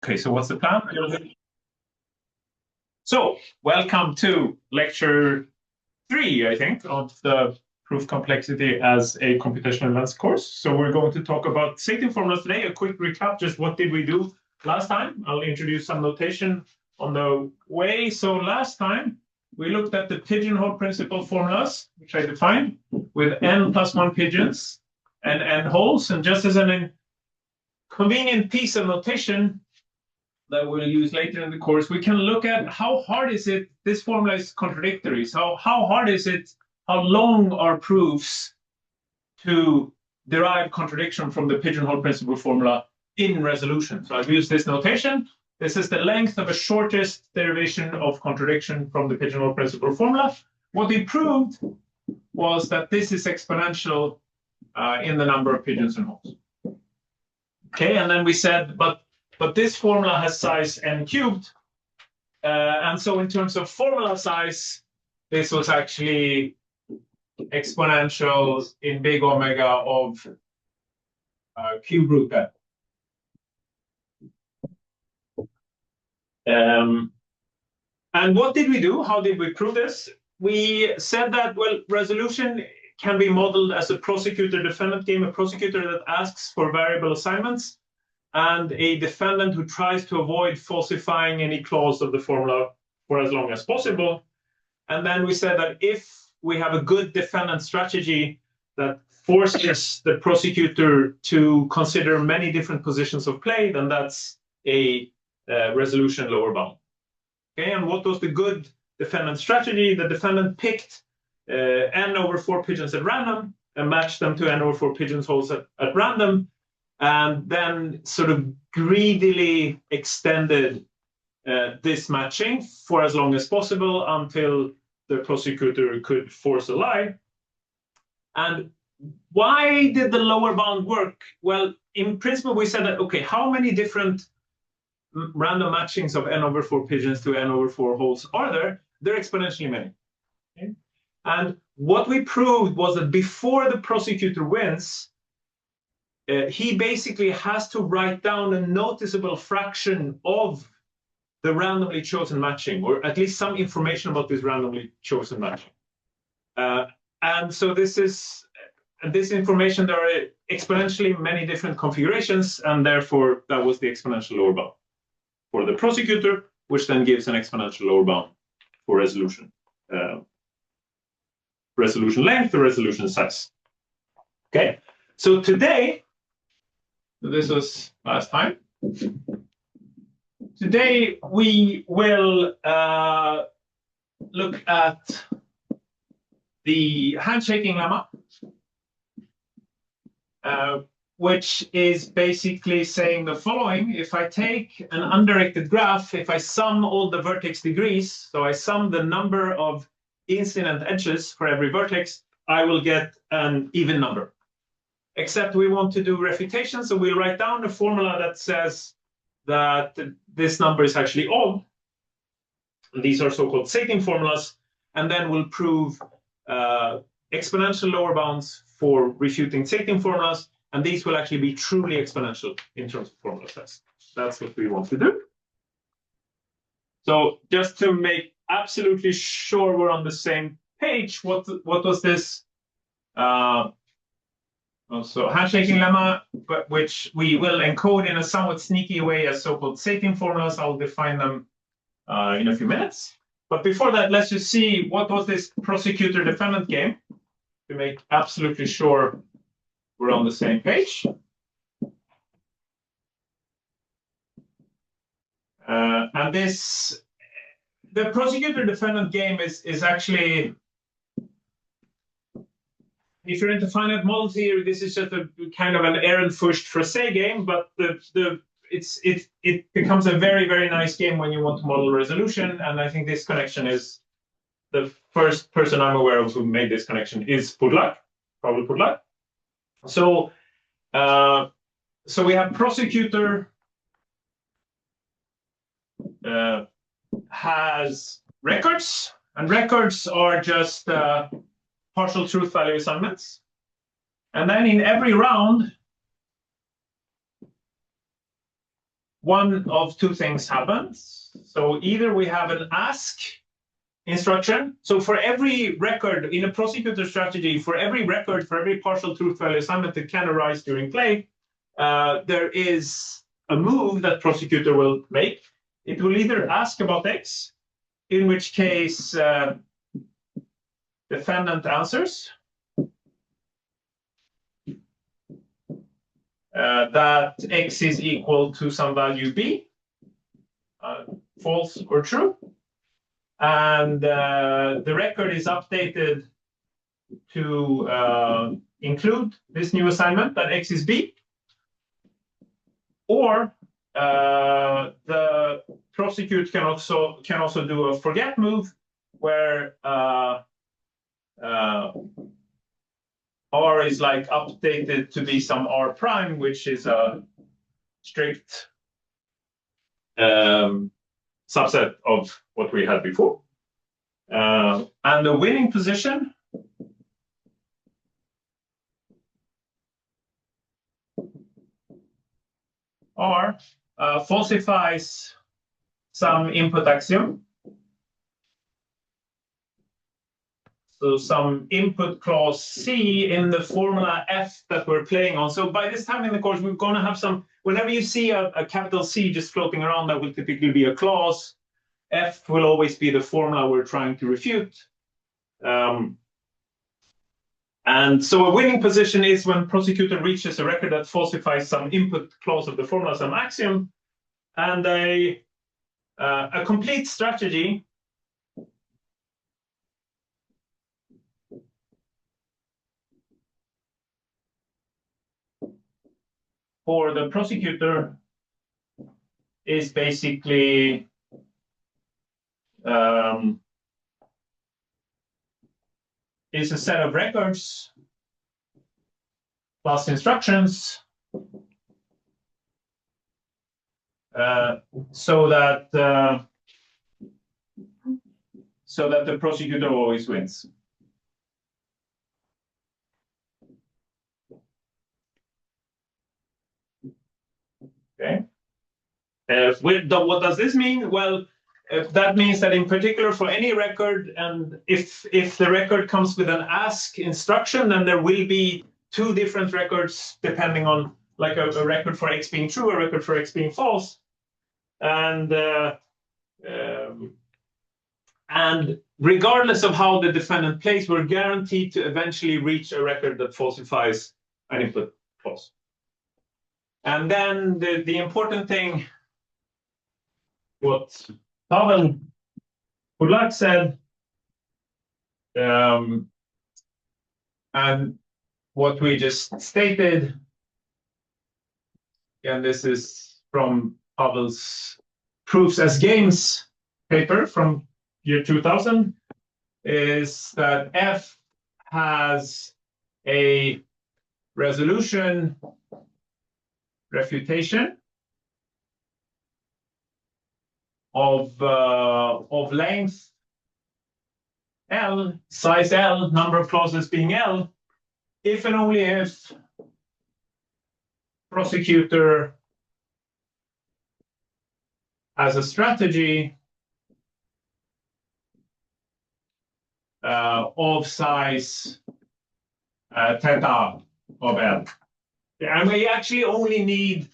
Okay, so what's the plan? So, welcome to lecture 3, I think, of the proof complexity as a computational advanced course. So we're going to talk about Tseitin formulas today. A quick recap, just what did we do last time? I'll introduce some notation on the way. So last time, we looked at the pigeonhole principle formulas, which I defined, with n plus 1 pigeons and n holes. And just as an convenient piece of notation that we'll use later in the course, we can look at how hard is it, this formula is contradictory, so how hard is it, how long are proofs to derive contradiction from the pigeonhole principle formula in resolution. So I've used this notation. This is the length of a shortest derivation of contradiction from the pigeonhole principle formula. What we proved was that this is exponential in the number of pigeons and holes. Okay, and then we said, but this formula has size n cubed. And so in terms of formula size, this was actually exponential in big omega of cube root n. And what did we do? How did we prove this? We said that, well, resolution can be modeled as a prosecutor-defendant game, a prosecutor that asks for variable assignments, and a defendant who tries to avoid falsifying any clause of the formula for as long as possible. And then we said that if we have a good defendant strategy that forces the prosecutor to consider many different positions of play, then that's a resolution lower bound. Okay, and what was the good defendant strategy? The defendant picked n over 4 pigeons at random and matched them to n over 4 pigeons holes at random, and then sort of greedily extended this matching for as long as possible until the prosecutor could force a lie. And why did the lower bound work? Well, in principle, we said that, okay, how many different random matchings of n over 4 pigeons to n over 4 holes are there? They're exponentially many. Okay? And what we proved was that before the prosecutor wins, he basically has to write down a noticeable fraction of the randomly chosen matching, or at least some information about this randomly chosen matching. And so this information, there are exponentially many different configurations, and therefore that was the exponential lower bound for the prosecutor, which then gives an exponential lower bound for resolution. Resolution length or resolution size. Okay, so today, this was last time. Today we will look at the handshaking lemma, which is basically saying the following. If I take an undirected graph, if I sum all the vertex degrees, so I sum the number of incident edges for every vertex, I will get an even number. Except we want to do refutation, so we'll write down a formula that says that this number is actually odd. These are so-called Tseitin formulas, and then we'll prove exponential lower bounds for refuting Tseitin formulas, and these will actually be truly exponential in terms of formula size. That's what we want to do. So just to make absolutely sure we're on the same page, what was this? Also, handshaking lemma, but which we will encode in a somewhat sneaky way as so-called Tseitin formulas. I'll define them in a few minutes. But before that, let's just see what was this prosecutor-defendant game to make absolutely sure we're on the same page. And this, the prosecutor-defendant game is actually, if you're into finite model theory, this is just a kind of an Ehrenfurst Frase game, but it becomes a very, very nice game when you want to model resolution. And I think this connection is the first person I'm aware of who made this connection is Pudlak, probably Pudlak. So we have prosecutor has records, and records are just partial truth value assignments. And then in every round, one of two things happens. So either we have an ask instruction. So for every record in a prosecutor strategy, for every record, for every partial truth value assignment that can arise during play, there is a move that prosecutor will make. It will either ask about X, in which case defendant answers that X is equal to some value B, false or true. And the record is updated to include this new assignment that X is B. Or the prosecute can also do a forget move where R is like updated to be some R prime, which is a strict subset of what we had before. And the winning position R falsifies some input axiom. So some input clause C in the formula F that we're playing on. So by this time in the course, we're going to have some, whenever you see a capital C just floating around, that will typically be a clause. F will always be the formula we're trying to refute. And so a winning position is when prosecutor reaches a record that falsifies some input clause of the formula, some axiom, and a complete strategy for the prosecutor is basically is a set of records plus instructions so that the prosecutor always wins. Okay. What does this mean? Well, that means that in particular for any record, and if the record comes with an ask instruction, then there will be two different records depending on, like a record for X being true, a record for X being false, and regardless of how the defendant plays, we're guaranteed to eventually reach a record that falsifies an input clause. And then the important thing, what Pavel Kulak said, and what we just stated, and this is from Pavel's Proofs as Games paper from year 2000, is that F has a resolution refutation of length L, size L, number of clauses being L, if and only if prosecutor has a strategy of size theta of L. And we actually only need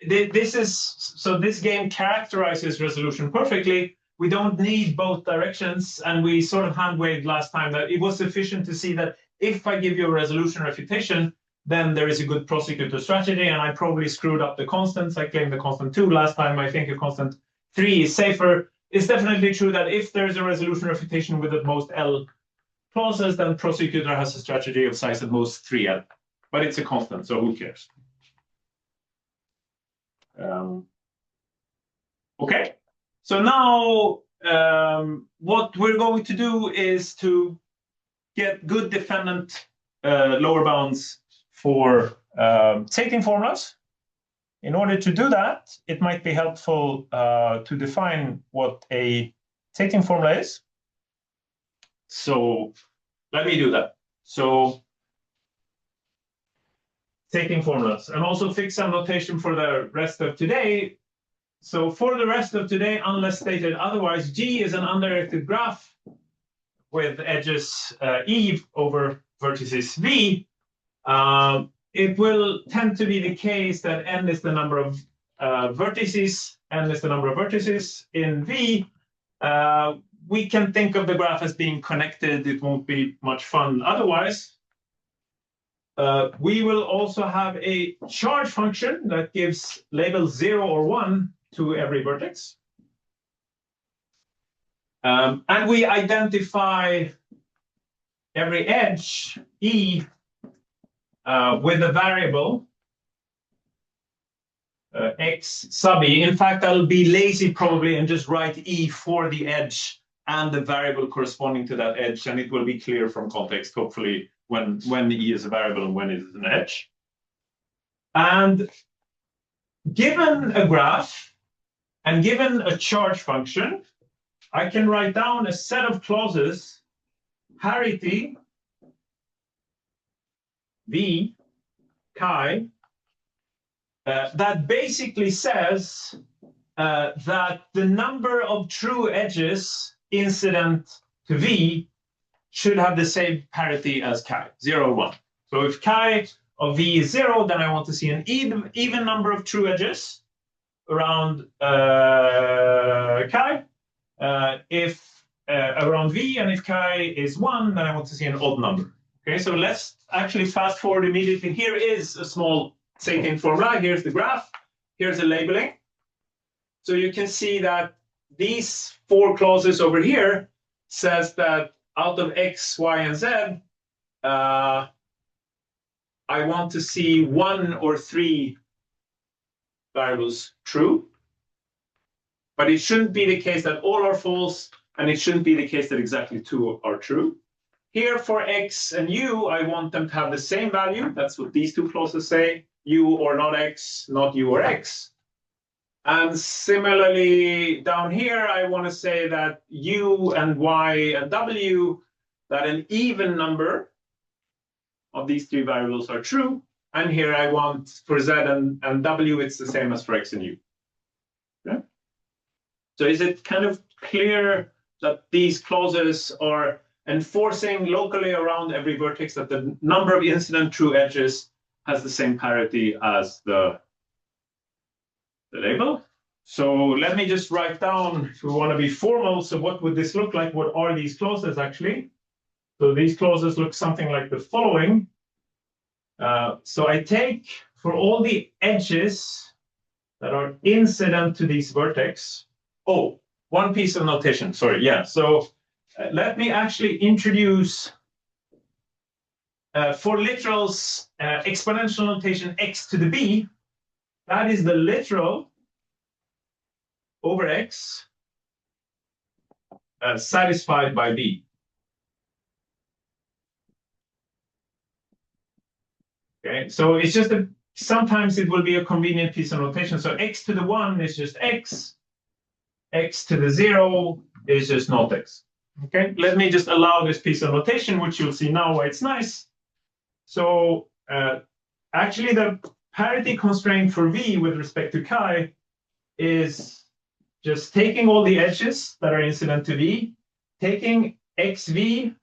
this game characterizes resolution perfectly. We don't need both directions, and we sort of hand-waved last time that it was sufficient to see that if I give you a resolution refutation, then there is a good prosecutor strategy, and I probably screwed up the constants. I claimed the constant 2 last time. I think a constant 3 is safer. It's definitely true that if there is a resolution refutation with at most L clauses, then prosecutor has a strategy of size at most 3L. But it's a constant, so who cares? Okay, so now what we're going to do is to get good defendant lower bounds for Tseitin formulas. In order to do that, it might be helpful to define what a Tseitin formula is. So let me do that. So Tseitin formulas, and also fix some notation for the rest of today. So for the rest of today, unless stated otherwise, G is an undirected graph with edges E over vertices V. It will tend to be the case that n is the number of vertices, n is the number of vertices in V. We can think of the graph as being connected. It won't be much fun otherwise. We will also have a charge function that gives labels 0 or 1 to every vertex. And we identify every edge, E, with a variable, x sub E. In fact, I'll be lazy probably and just write E for the edge and the variable corresponding to that edge, and it will be clear from context, hopefully, when E is a variable and when it is an edge. And given a graph and given a charge function, I can write down a set of clauses, parity, V, chi, that basically says that the number of true edges incident to V should have the same parity as chi, 0 or 1. So if chi of V is 0, then I want to see an even number of true edges around chi. If around V, and if chi is 1, then I want to see an odd number. Okay, so let's actually fast forward immediately. Here is a small Tseitin formula. Here's the graph. Here's the labeling. So you can see that these 4 clauses over here says that out of x, y, and z, I want to see 1 or 3 variables true. But it shouldn't be the case that all are false, and it shouldn't be the case that exactly 2 are true. Here for x and u, I want them to have the same value. That's what these 2 clauses say. U or not x, not u or x. And similarly, down here, I want to say that u and y and w, that an even number of these 3 variables are true. And here I want for z and w, it's the same as for x and u. Okay? So is it kind of clear that these clauses are enforcing locally around every vertex that the number of incident true edges has the same parity as the label? So let me just write down, if we want to be formal, so what would this look like? What are these clauses actually? So these clauses look something like the following. So I take for all the edges that are incident to these vertex. Oh, one piece of notation, sorry, yeah. So let me actually introduce for literals exponential notation x to the b. That is the literal over x satisfied by b. Okay, so it's just that sometimes it will be a convenient piece of notation. So x to the 1 is just x, x to the 0 is just not x. Okay, let me just allow this piece of notation, which you'll see now why it's nice. So actually the parity constraint for V with respect to chi is just taking all the edges that are incident to V, taking xv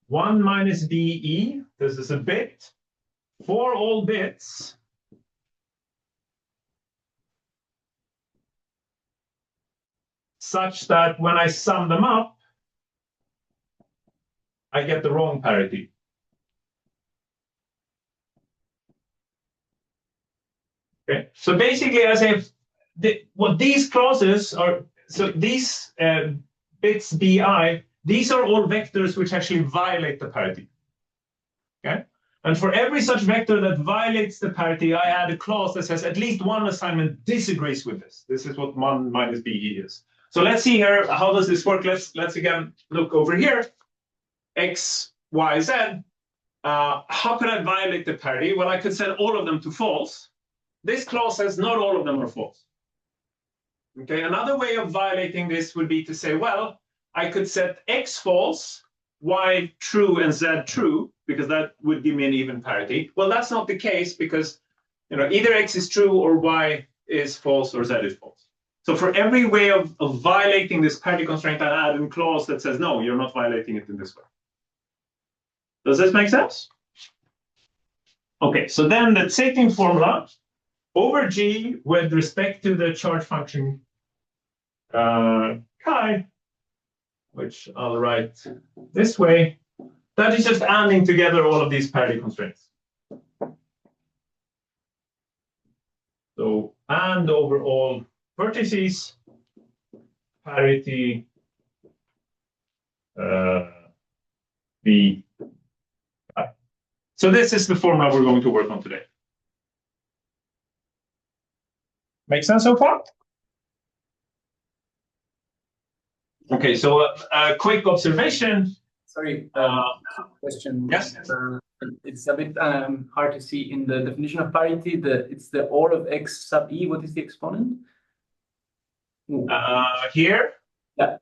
1 minus be, this is a bit, for all bits, such that when I sum them up, I get the wrong parity. Okay, so basically, as if what these clauses are, so these bits bi, these are all vectors which actually violate the parity. Okay, and for every such vector that violates the parity, I add a clause that says at least one assignment disagrees with this. This is what 1 minus be is. So let's see here, how does this work? Let's again look over here. X, Y, Z. How could I violate the parity? Well, I could set all of them to false. This clause says not all of them are false. Okay, another way of violating this would be to say, well, I could set X false y true and z true, because that would give me an even parity. Well, that's not the case because either x is true or y is false or z is false. So for every way of violating this parity constraint, I add a clause that says, no, you're not violating it in this way. Does this make sense? Okay, so then the Tseitin formula over G with respect to the charge function chi, which I'll write this way, that is just adding together all of these parity constraints. So and over all vertices, parity B. So this is the formula we're going to work on today. Make sense so far? Okay, so a quick observation. Sorry, question. Yes. It's a bit hard to see in the definition of parity. It's the all of x sub e. What is the exponent? Here. Yeah.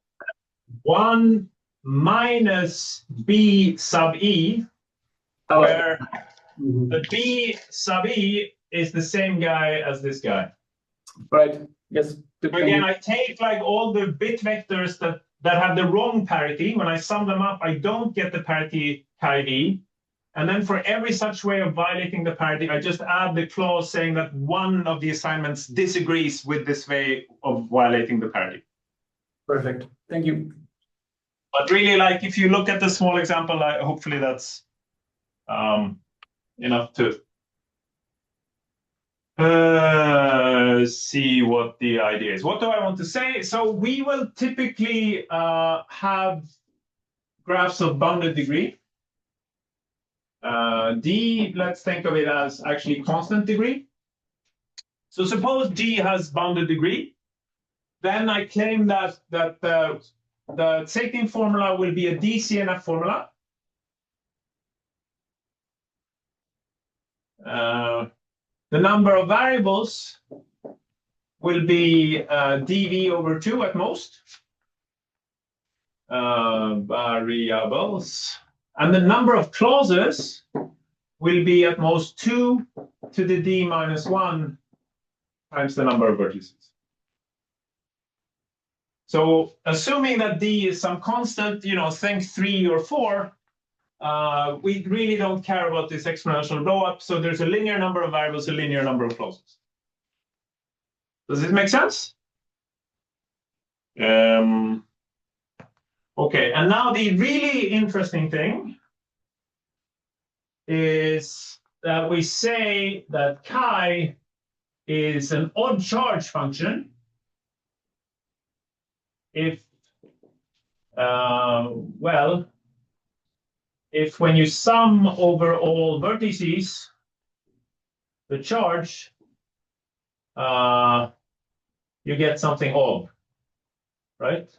1 minus b sub e, where the b sub e is the same guy as this guy. Right. Yes. Again, I take like all the bit vectors that have the wrong parity. When I sum them up, I don't get the parity chi v. And then for every such way of violating the parity, I just add the clause saying that one of the assignments disagrees with this way of violating the parity. Perfect. Thank you. But really, like if you look at the small example, hopefully that's enough to see what the idea is. What do I want to say? So we will typically have graphs of bounded degree. D, let's think of it as actually constant degree. So suppose D has bounded degree, then I claim that the Tseitin formula will be a DCNF formula. The number of variables will be dv over 2 at most. Variables. And the number of clauses will be at most 2 to the d minus 1 times the number of vertices. So assuming that d is some constant, think 3 or 4, we really don't care about this exponential blow-up. So there's a linear number of variables, a linear number of clauses. Does this make sense? Okay, and now the really interesting thing is that we say that chi is an odd charge function if, if when you sum over all vertices, the charge, you get something odd, right?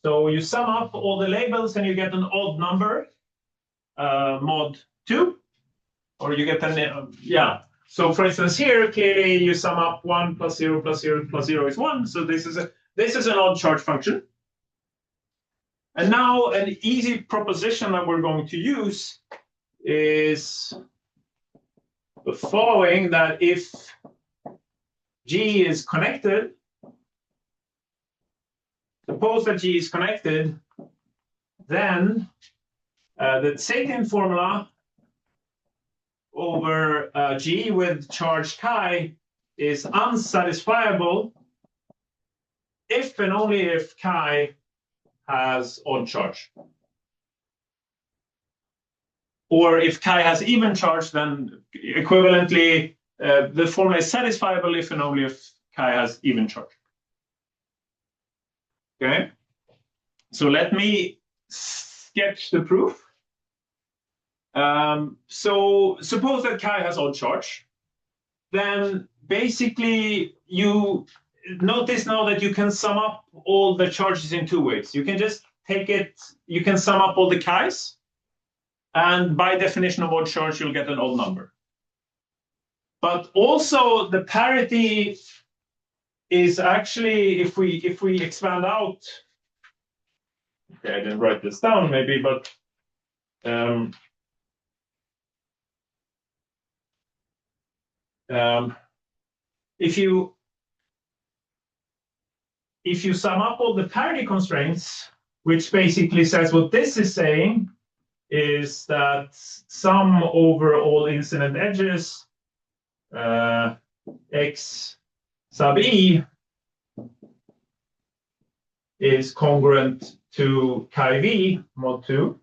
So you sum up all the labels and you get an odd number, mod 2, or you get an, yeah. So for instance, here, clearly you sum up 1 plus 0 plus 0 plus 0 is 1. So this is an odd charge function. And now an easy proposition that we're going to use is the following, that if G is connected, suppose that G is connected, then the Tseitin formula over G with charge chi is unsatisfiable if and only if chi has odd charge. Or if chi has even charge, then equivalently, the formula is satisfiable if and only if chi has even charge. Okay, so let me sketch the proof. So suppose that chi has odd charge, then basically you notice now that you can sum up all the charges in 2 ways. You can just take it, you can sum up all the chi's, and by definition of odd charge, you'll get an odd number. But also the parity is actually, if we expand out Okay, I didn't write this down maybe, but if you sum up all the parity constraints, which basically says what this is saying is that sum over all incident edges x sub e is congruent to chi v mod 2.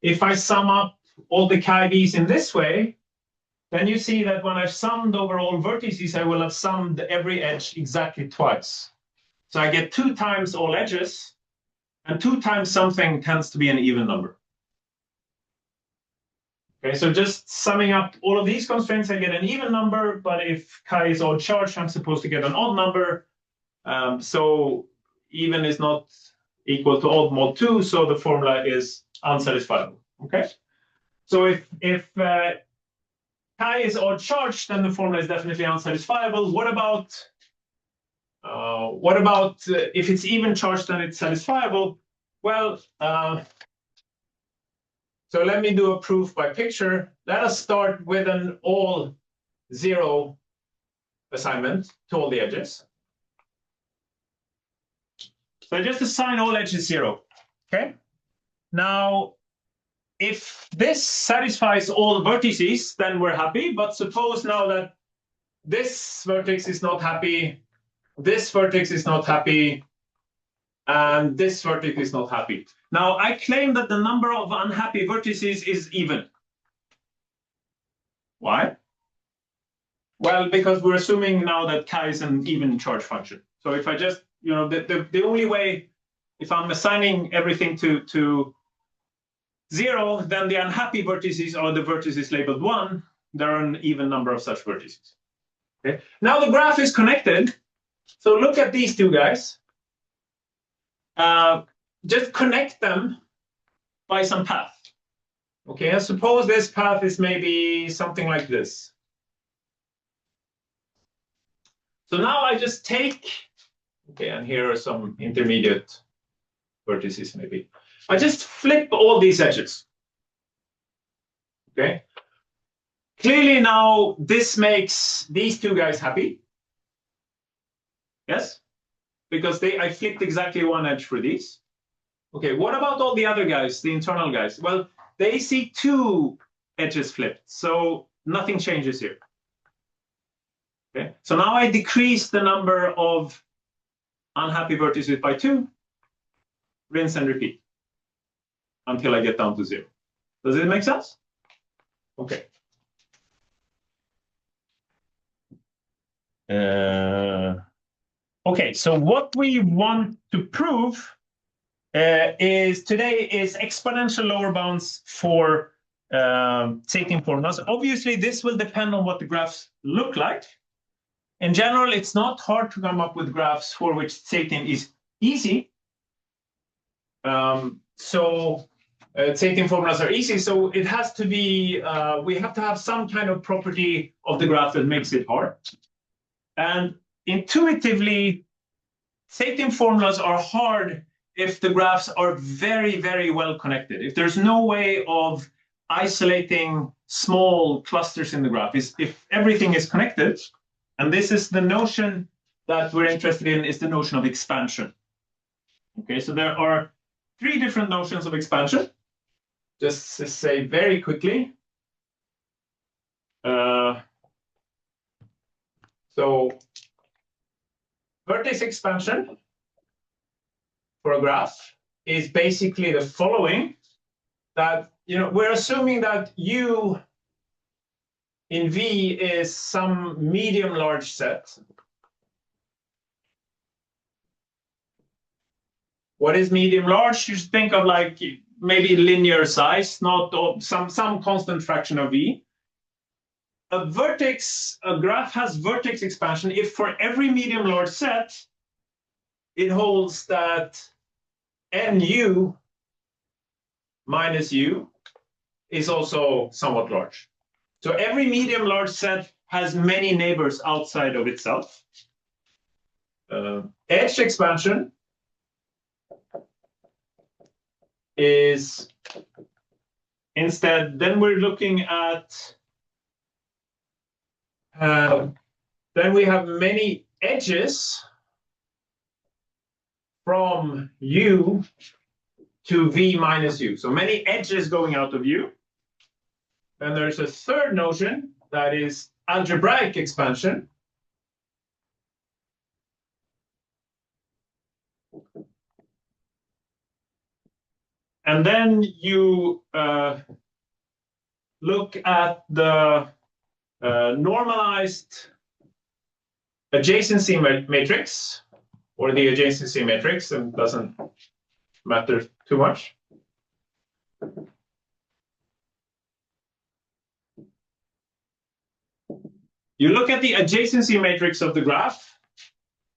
If I sum up all the chi v's in this way, then you see that when I've summed over all vertices, I will have summed every edge exactly twice. So I get 2 times all edges, and 2 times something tends to be an even number. Okay, so just summing up all of these constraints, I get an even number, but if chi is odd charged, I'm supposed to get an odd number. So even is not equal to odd mod 2, so the formula is unsatisfiable. Okay, so if chi is odd charged, then the formula is definitely unsatisfiable. What about if it's even charged and it's satisfiable? Well, so let me do a proof by picture. Let us start with an all 0 assignment to all the edges. So I just assign all edges 0. Okay. Now, if this satisfies all vertices, then we're happy. But suppose now that this vertex is not happy, this vertex is not happy, and this vertex is not happy. Now, I claim that the number of unhappy vertices is even. Why? Well, because we're assuming now that chi is an even charge function. So if I just, the only way, if I'm assigning everything to 0, then the unhappy vertices are the vertices labeled 1. There are an even number of such vertices. Okay. Now the graph is connected. So look at these two guys. Just connect them by some path. Okay, and suppose this path is maybe something like this. So now I just take, okay, and here are some intermediate vertices maybe. I just flip all these edges. Okay. Clearly now this makes these two guys happy. Yes? Because I flipped exactly one edge for these. Okay, what about all the other guys, the internal guys? Well, they see 2 edges flipped, so nothing changes here. Okay, so now I decrease the number of unhappy vertices by 2, rinse and repeat until I get down to 0. Does it make sense? Okay. Okay, so what we want to prove is exponential lower bounds for Tseitin formulas. Obviously, this will depend on what the graphs look like. In general, it's not hard to come up with graphs for which Tseitin is easy. Tseitin formulas are easy, so it has to be, we have to have some kind of property of the graph that makes it hard. And intuitively, Tseitin formulas are hard if the graphs are very, very well connected. If there's no way of isolating small clusters in the graph, if everything is connected, and this is the notion that we're interested in, is the notion of expansion. Okay, so there are 3 different notions of expansion. Just to say very quickly. So vertex expansion for a graph is basically the following, that we're assuming that U in V is some medium large set. What is medium large? You should think of like maybe linear size, not some constant fraction of V. A graph has vertex expansion if for every medium large set it holds that nu minus u is also somewhat large. So every medium large set has many neighbors outside of itself. Edge expansion is instead, then we're looking at, then we have many edges from U to V minus U. So many edges going out of U. And there's a third notion that is algebraic expansion. And then you look at the normalized adjacency matrix, or the adjacency matrix, and it doesn't matter too much. You look at the adjacency matrix of the graph,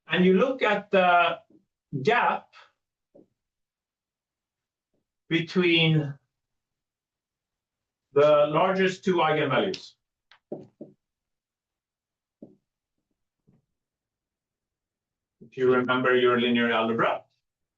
and you look at the gap between the largest two eigenvalues. If you remember your linear algebra.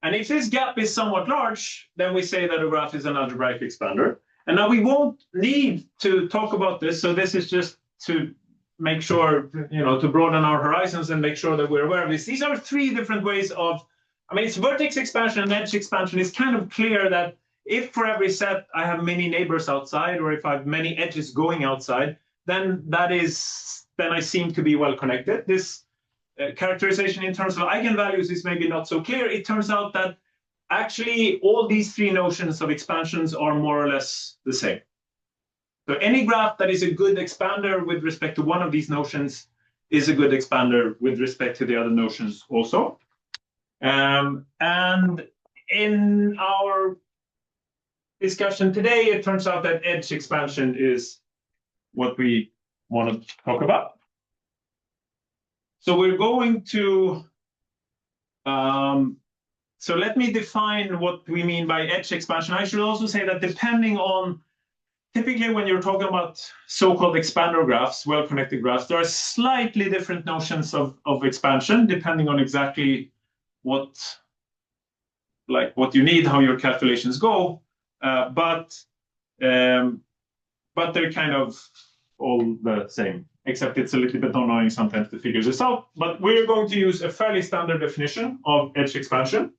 And if this gap is somewhat large, then we say that a graph is an algebraic expander. And now we won't need to talk about this, so this is just to make sure, to broaden our horizons and make sure that we're aware of this. These are three different ways of, it's vertex expansion and edge expansion. It's kind of clear that if for every set I have many neighbors outside, or if I have many edges going outside, then I seem to be well connected. This characterization in terms of eigenvalues is maybe not so clear. It turns out that actually all these three notions of expansions are more or less the same. So any graph that is a good expander with respect to one of these notions is a good expander with respect to the other notions also. And in our discussion today, it turns out that edge expansion is what we want to talk about. So we're going to, so let me define what we mean by edge expansion. I should also say that depending on, typically when you're talking about so-called expander graphs, well-connected graphs, there are slightly different notions of expansion depending on exactly what you need, how your calculations go, but they're kind of all the same, except it's a little bit annoying sometimes to figure this out. But we're going to use a fairly standard definition of edge expansion.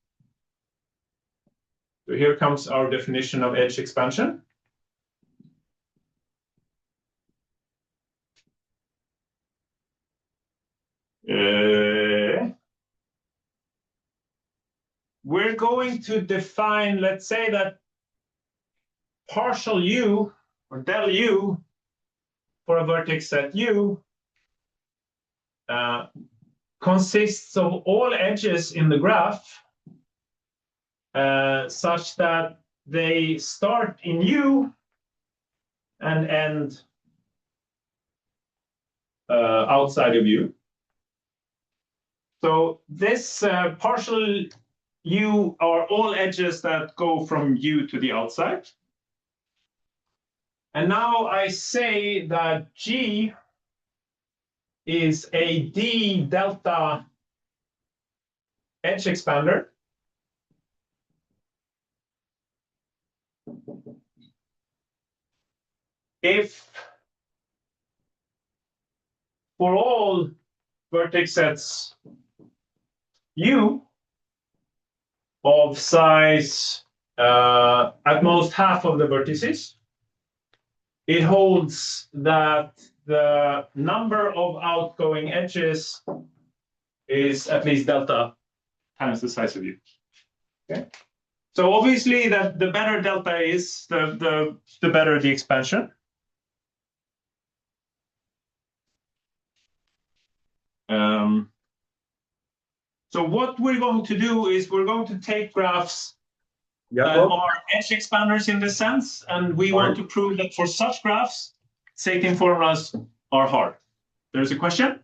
So here comes our definition of edge expansion. We're going to define, let's say that partial U or del U for a vertex set U consists of all edges in the graph such that they start in U and end outside of U. So this partial U are all edges that go from U to the outside. And now I say that G is a D delta edge expander. If for all vertex sets U of size at most half of the vertices, it holds that the number of outgoing edges is at least delta times the size of U. Okay. So obviously that the better delta is, the better the expansion. So what we're going to do is we're going to take graphs that are edge expanders in this sense, and we want to prove that for such graphs, Tseitin formulas are hard. There's a question?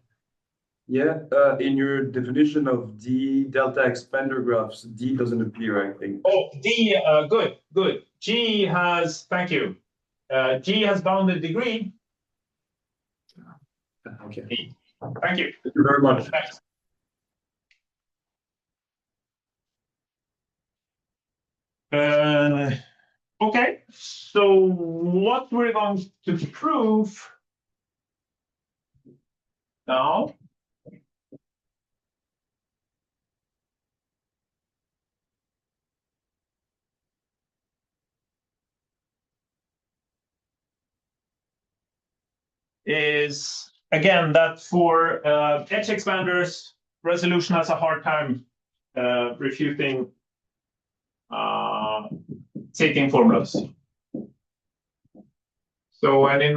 Yeah, in your definition of D delta expander graphs, D doesn't appear, I think. Oh, D, good. G has, thank you. G has bounded degree. Okay. Thank you. Thank you very much. Okay, so what we're going to prove now is, again, that for edge expanders, resolution has a hard time refuting Tseitin formulas. So, and in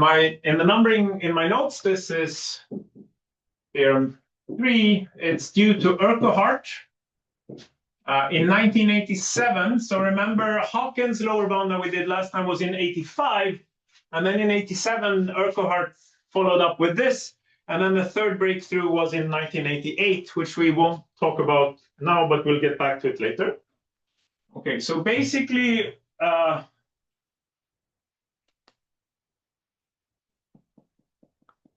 the numbering in my notes, this is theorem 3. It's due to Urquhart in 1987. So remember, Hawkins' lower bound that we did last time was in 85. And then in 87, Urquhart followed up with this. And then the third breakthrough was in 1988, which we won't talk about now, but we'll get back to it later. Okay, so basically,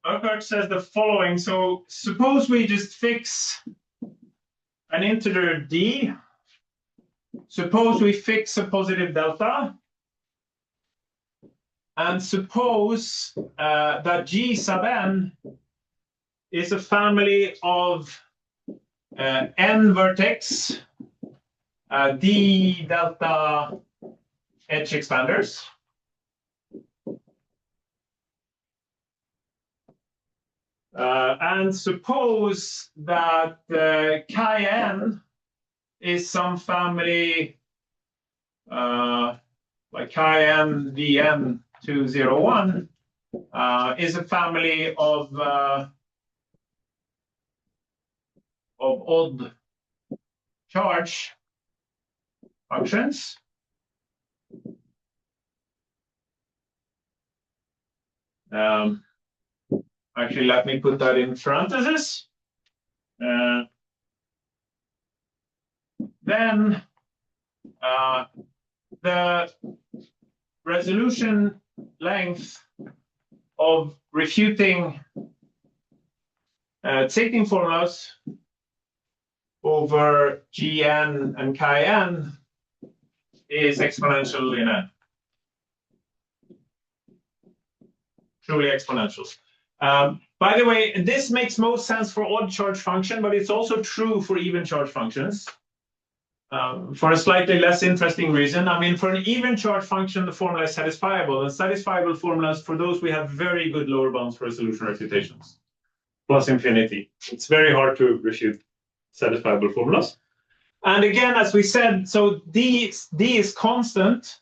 Urquhart says the following. So suppose we just fix an integer d. Suppose we fix a positive delta. And suppose that G sub n is a family of n vertex d delta edge expanders. And suppose that chi n is some family like chi n vn 201 is a family of odd charge functions. Actually, let me put that in parentheses. Then the resolution length of refuting Tseitin formulas over Gn and Chi-n is exponential in n. Truly exponential. By the way, this makes most sense for odd charge function, but it's also true for even charge functions. For a slightly less interesting reason. I mean, for an even charge function, the formula is satisfiable. And satisfiable formulas, for those, we have very good lower bounds for resolution refutations. Plus infinity. It's very hard to refute satisfiable formulas. And again, as we said, so d is constant.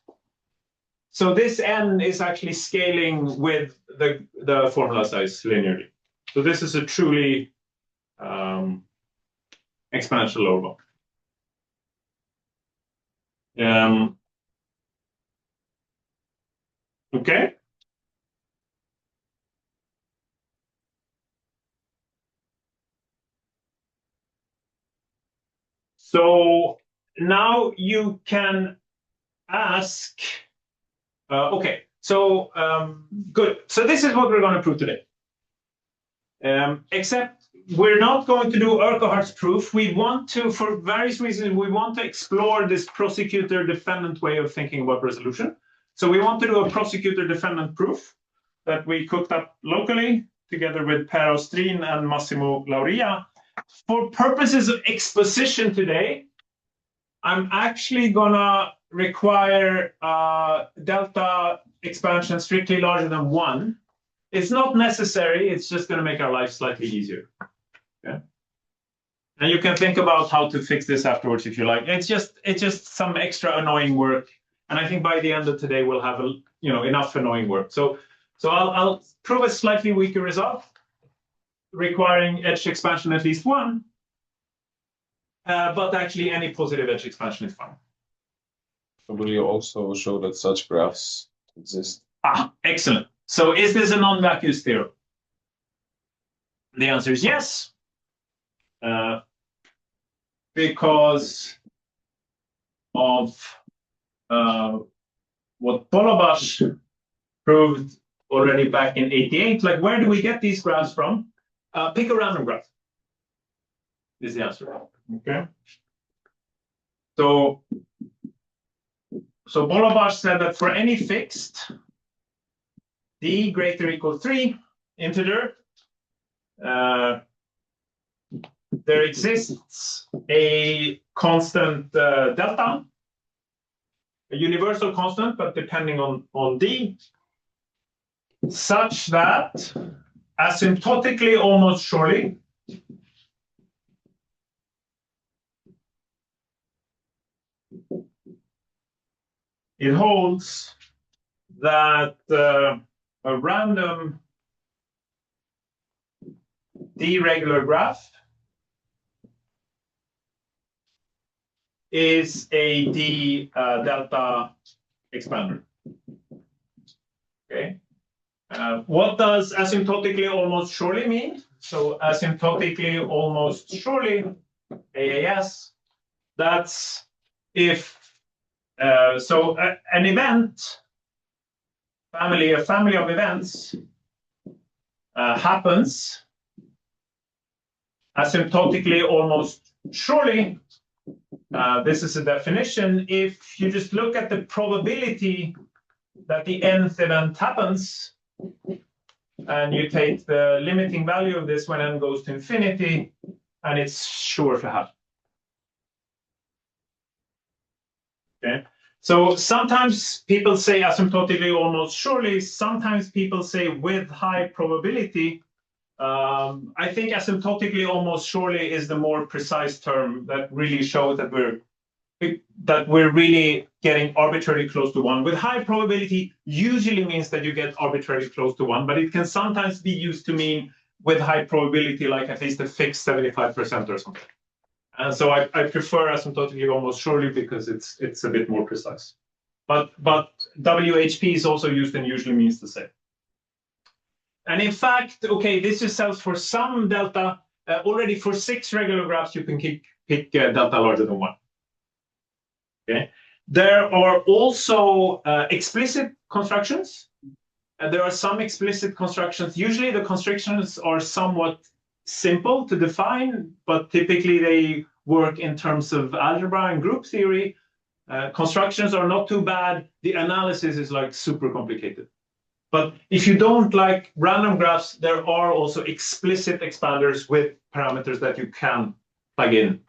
So this n is actually scaling with the formula size linearly. So this is a truly exponential lower bound. Okay. So now you can ask, okay, so good. So this is what we're going to prove today. Except we're not going to do Urquhart's proof. We want to, for various reasons, we want to explore this prosecutor-defendant way of thinking about resolution. So we want to do a prosecutor-defendant proof that we cooked up locally together with Per Austrin and Massimo Lauria. For purposes of exposition today, I'm actually gonna require delta expansion strictly larger than 1. It's not necessary, it's just gonna make our life slightly easier. Okay? And you can think about how to fix this afterwards if you like. It's just some extra annoying work. And I think by the end of today, we'll have enough annoying work. So I'll prove a slightly weaker result, requiring edge expansion at least 1. But actually, any positive edge expansion is fine. So will you also show that such graphs exist? Ah, excellent. So is this a non-vacuous theorem? The answer is yes. Because of what Polobas proved already back in 88. Like, where do we get these graphs from? Pick a random graph. Is the answer. Okay. So so Bolobash said that for any fixed d greater or equal 3 integer, there exists a constant delta, a universal constant, but depending on d, such that asymptotically almost surely it holds that a random d-regular graph is a d delta expander. Okay. What does asymptotically almost surely mean? So asymptotically almost surely, AAS, that's if an event, a family of events happens asymptotically almost surely. This is a definition. If you just look at the probability that the nth event happens, and you take the limiting value of this when n goes to infinity, and it's sure to happen. Okay. So sometimes people say asymptotically almost surely, sometimes people say with high probability. I think asymptotically almost surely is the more precise term that really shows that we're really getting arbitrarily close to 1. With high probability usually means that you get arbitrarily close to 1, but it can sometimes be used to mean with high probability, like at least a fixed 75% or something. And so I prefer asymptotically almost surely because it's a bit more precise. But WHP is also used and usually means the same. And in fact, okay, this is sells for some delta. Already for 6 regular graphs, you can pick delta larger than 1. Okay. There are also explicit constructions. There are some explicit constructions. Usually the constructions are somewhat simple to define, but typically they work in terms of algebra and group theory. Constructions are not too bad. The analysis is like super complicated. But if you don't like random graphs, there are also explicit expanders with parameters that you can plug in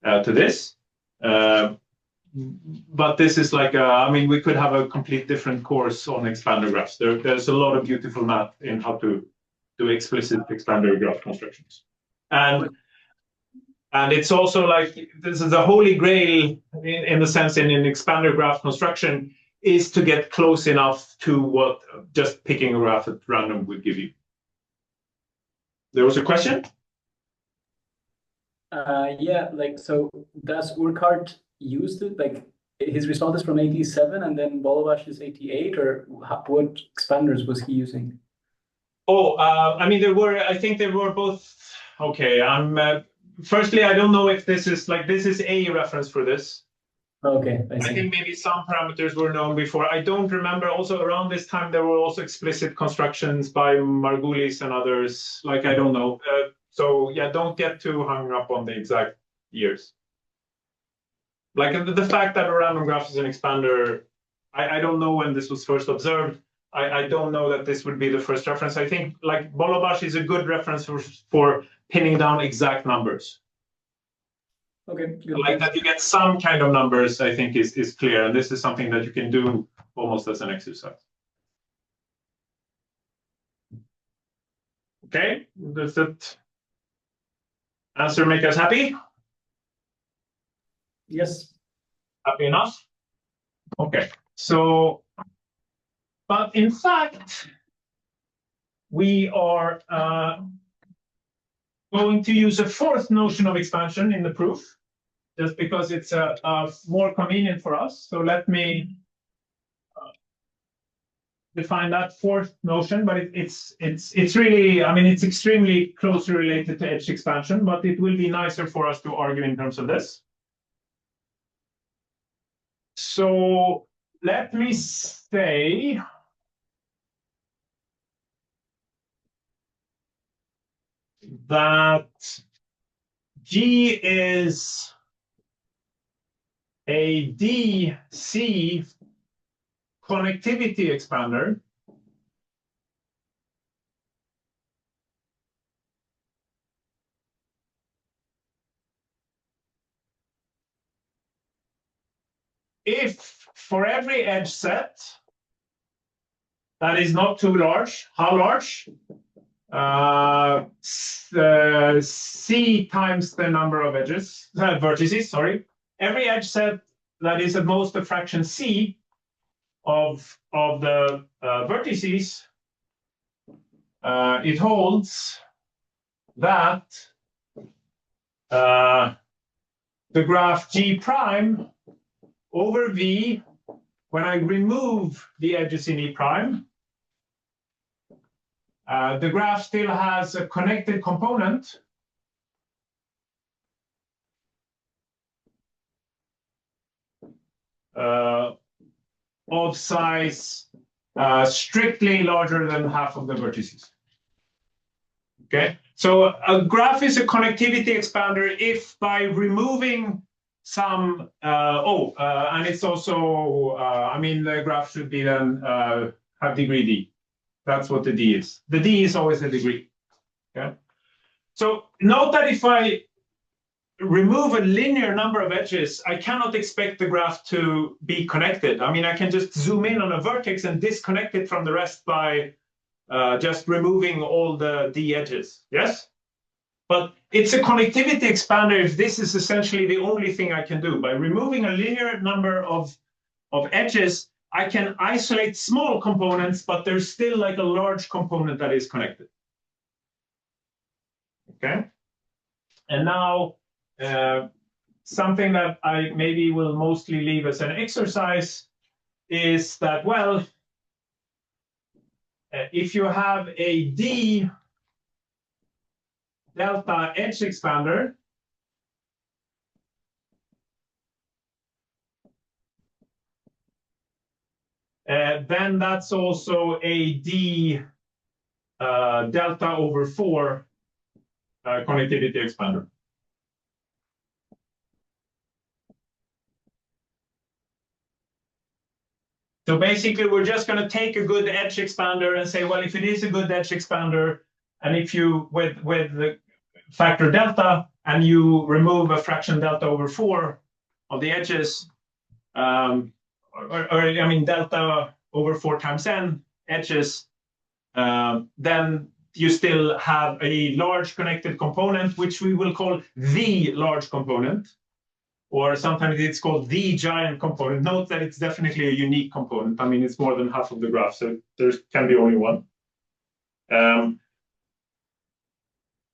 to this. But this is like, I mean, we could have a complete different course on expander graphs. There's a lot of beautiful math in how to do explicit expander graph constructions. And it's also like, this is a holy grail in the sense in an expander graph construction is to get close enough to what just picking a graph at random would give you. There was a question? Yeah, like, so does Urquhart use it? Like, his response is from 87 and then Bolobash is 88, or what expanders was he using? Oh, I mean, I think there were both. Okay, firstly, I don't know if this is a reference for this. Okay, I see. I think maybe some parameters were known before. I don't remember. Also, around this time, there were also explicit constructions by Margulis and others. Like, I don't know. So, yeah, don't get too hung up on the exact years. Like, the fact that a random graph is an expander, I don't know when this was first observed. I don't know that this would be the first reference. I think, like, Bolobash is a good reference for pinning down exact numbers. Okay. Like that you get some kind of numbers, I think is clear. And this is something that you can do almost as an exercise. Okay, does that answer make us happy? Yes. Happy enough? Okay, so, but in fact, we are going to use a 4th notion of expansion in the proof, just because it's more convenient for us. So let me define that 4th notion, but it's really, I mean, it's extremely closely related to edge expansion, but it will be nicer for us to argue in terms of this. So let me say that G is a DC connectivity expander if for every edge set that is not too large, how large? C times the number of edges, vertices, sorry. Every edge set that is at most a fraction C of the vertices, it holds that the graph G prime over V, when I remove the edges in E prime, the graph still has a connected component of size strictly larger than half of the vertices. Okay, so a graph is a connectivity expander if by removing some, and it's also, I mean, the graph should be then have degree D. That's what the D is. The D is always a degree. Okay, so note that if I remove a linear number of edges, I cannot expect the graph to be connected. I mean, I can just zoom in on a vertex and disconnect it from the rest by just removing all the D edges, yes? But it's a connectivity expander if this is essentially the only thing I can do. By removing a linear number of edges, I can isolate small components, but there's still like a large component that is connected. Okay? And now, something that I maybe will mostly leave as an exercise is that, well, if you have a D delta edge expander, then that's also a D delta over 4 connectivity expander. So basically, we're just going to take a good edge expander and say, well, if it is a good edge expander, and if you, with the factor delta, and you remove a fraction delta over 4 of the edges, I mean, delta over 4 times n edges, then you still have a large connected component, which we will call the large component, or sometimes it's called the giant component. Note that it's definitely a unique component. I mean, it's more than half of the graph, so there can be only one.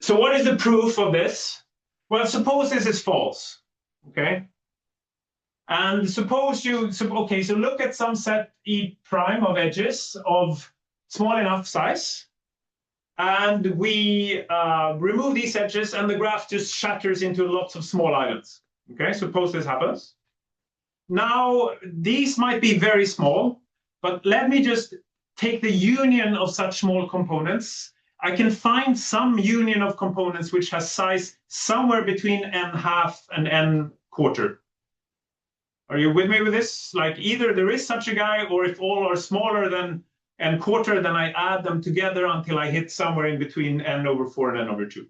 So what is the proof of this? Well, suppose this is false, okay? And suppose you, okay, so look at some set E prime of edges of small enough size, and we remove these edges, and the graph just shatters into lots of small islands. Okay, suppose this happens. Now, these might be very small, but let me just take the union of such small components. I can find some union of components which has size somewhere between n½ and n². Are you with me with this? Like either there is such a guy, or if all are smaller than n², then I add them together until I hit somewhere in between n/4 and n/2.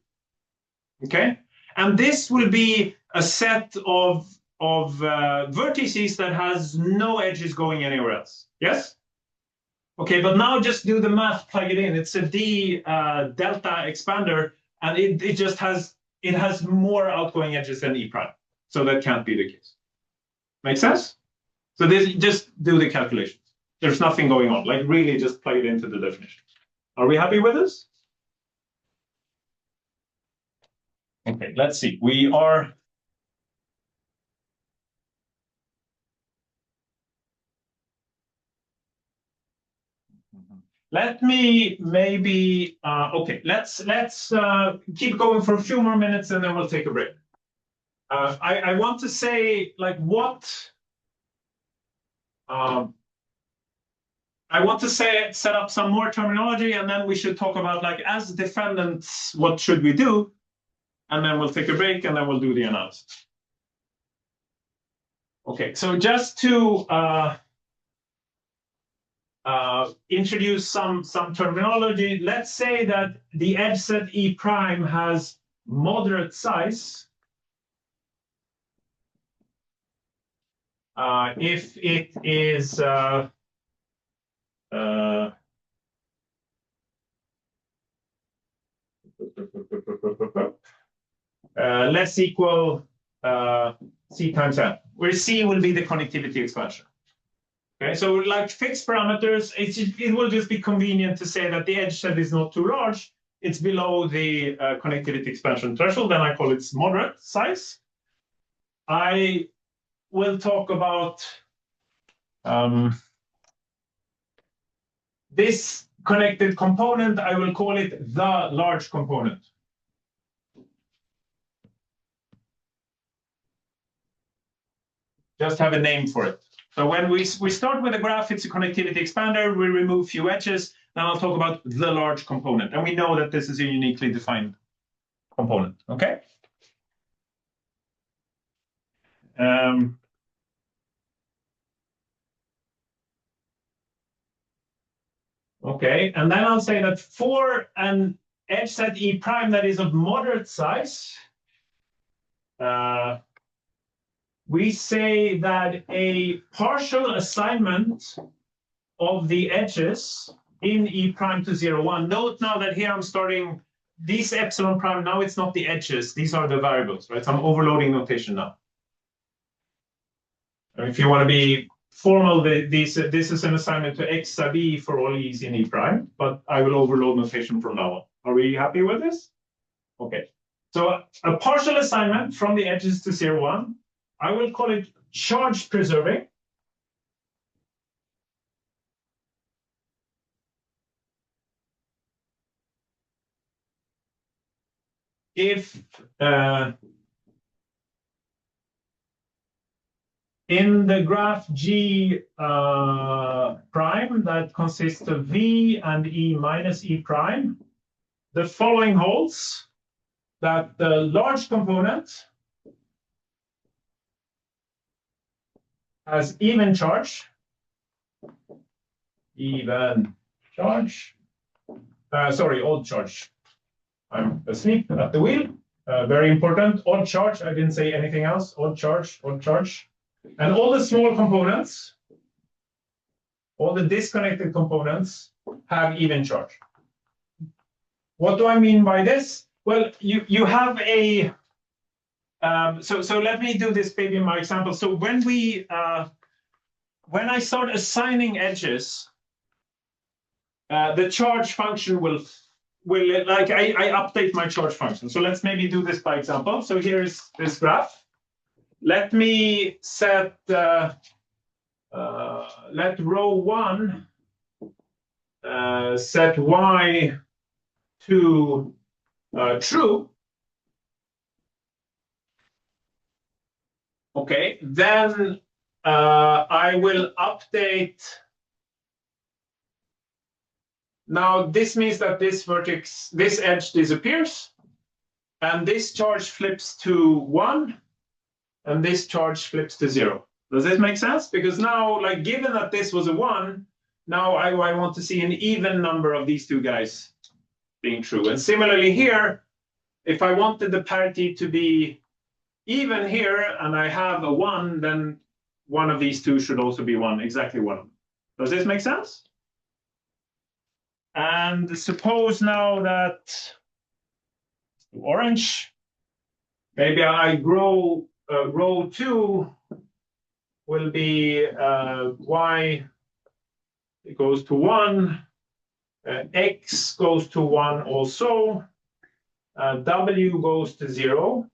Okay? And this will be a set of vertices that has no edges going anywhere else. Yes? Okay, but now just do the math, plug it in. It's a D delta expander, and it just has more outgoing edges than E prime. So that can't be the case. Make sense? So this, just do the calculations. There's nothing going on. Like really just plug it into the definition. Are we happy with this? Okay, let's see. We are. Let me maybe, okay, let's keep going for a few more minutes and then we'll take a break. I want to say like what, I want to set up some more terminology, and then we should talk about like as defendants, what should we do? And then we'll take a break and then we'll do the analysis. Okay, so just to introduce some terminology. Let's say that the edge set E prime has moderate size if it is less equal C times N, where C will be the connectivity expansion. Okay, so like fixed parameters, it will just be convenient to say that the edge set is not too large. It's below the connectivity expansion threshold, then I call it moderate size. I will talk about this connected component. I will call it the large component. Just have a name for it. So when we start with a graph, it's a connectivity expander. We remove few edges. Now I'll talk about the large component. And we know that this is a uniquely defined component. Okay? Okay, and then I'll say that for an edge set E prime that is of moderate size, we say that a partial assignment of the edges in E prime to 0, 1. Note now that here I'm starting these epsilon prime. Now it's not the edges. These are the variables, right? So I'm overloading notation now. If you want to be formal, this is an assignment to x sub e for all e's in E prime, but I will overload notation from now on. Are we happy with this? Okay. So a partial assignment from the edges to 0, 1. I will call it charge preserving. If in the graph G prime that consists of V and E minus E prime, the following holds, that the large component has even charge, odd charge. I'm asleep at the wheel. Very important, odd charge. I didn't say anything else. Odd charge, odd charge. And all the small components, all the disconnected components have even charge. What do I mean by this? Well, you have a so let me do this maybe in my example. So when I start assigning edges, the charge function will like I update my charge function. So let's maybe do this by example. So here's this graph. Let me set let row 1 set y to true. Okay, then I will update. Now this means that this vertex, this edge disappears, and this charge flips to 1, and this charge flips to 0. Does this make sense? Because now, like, given that this was a 1, now I want to see an even number of these two guys being true. And similarly here, if I wanted the parity to be even here, and I have a 1, then one of these two should also be 1, exactly 1. Does this make sense? And suppose now that orange, maybe I grow row 2 will be y it goes to 1, x goes to 1 also, w goes to 0.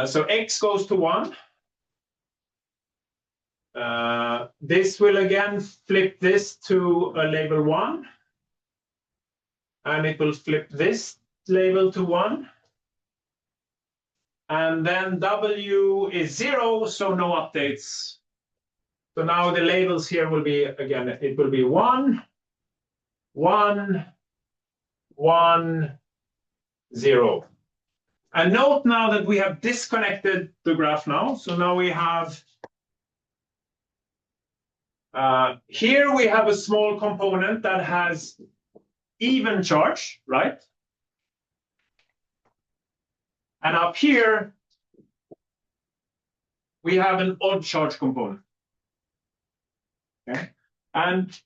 So x goes to 1. This will again flip this to a label 1. And it will flip this label to 1. And then w is 0, so no updates. So now the labels here will be, again, it will be 1, 1, 1, 0. And note now that we have disconnected the graph now. So now we have Here we have a small component that has even charge, right? And up here, we have an odd charge component. Okay? And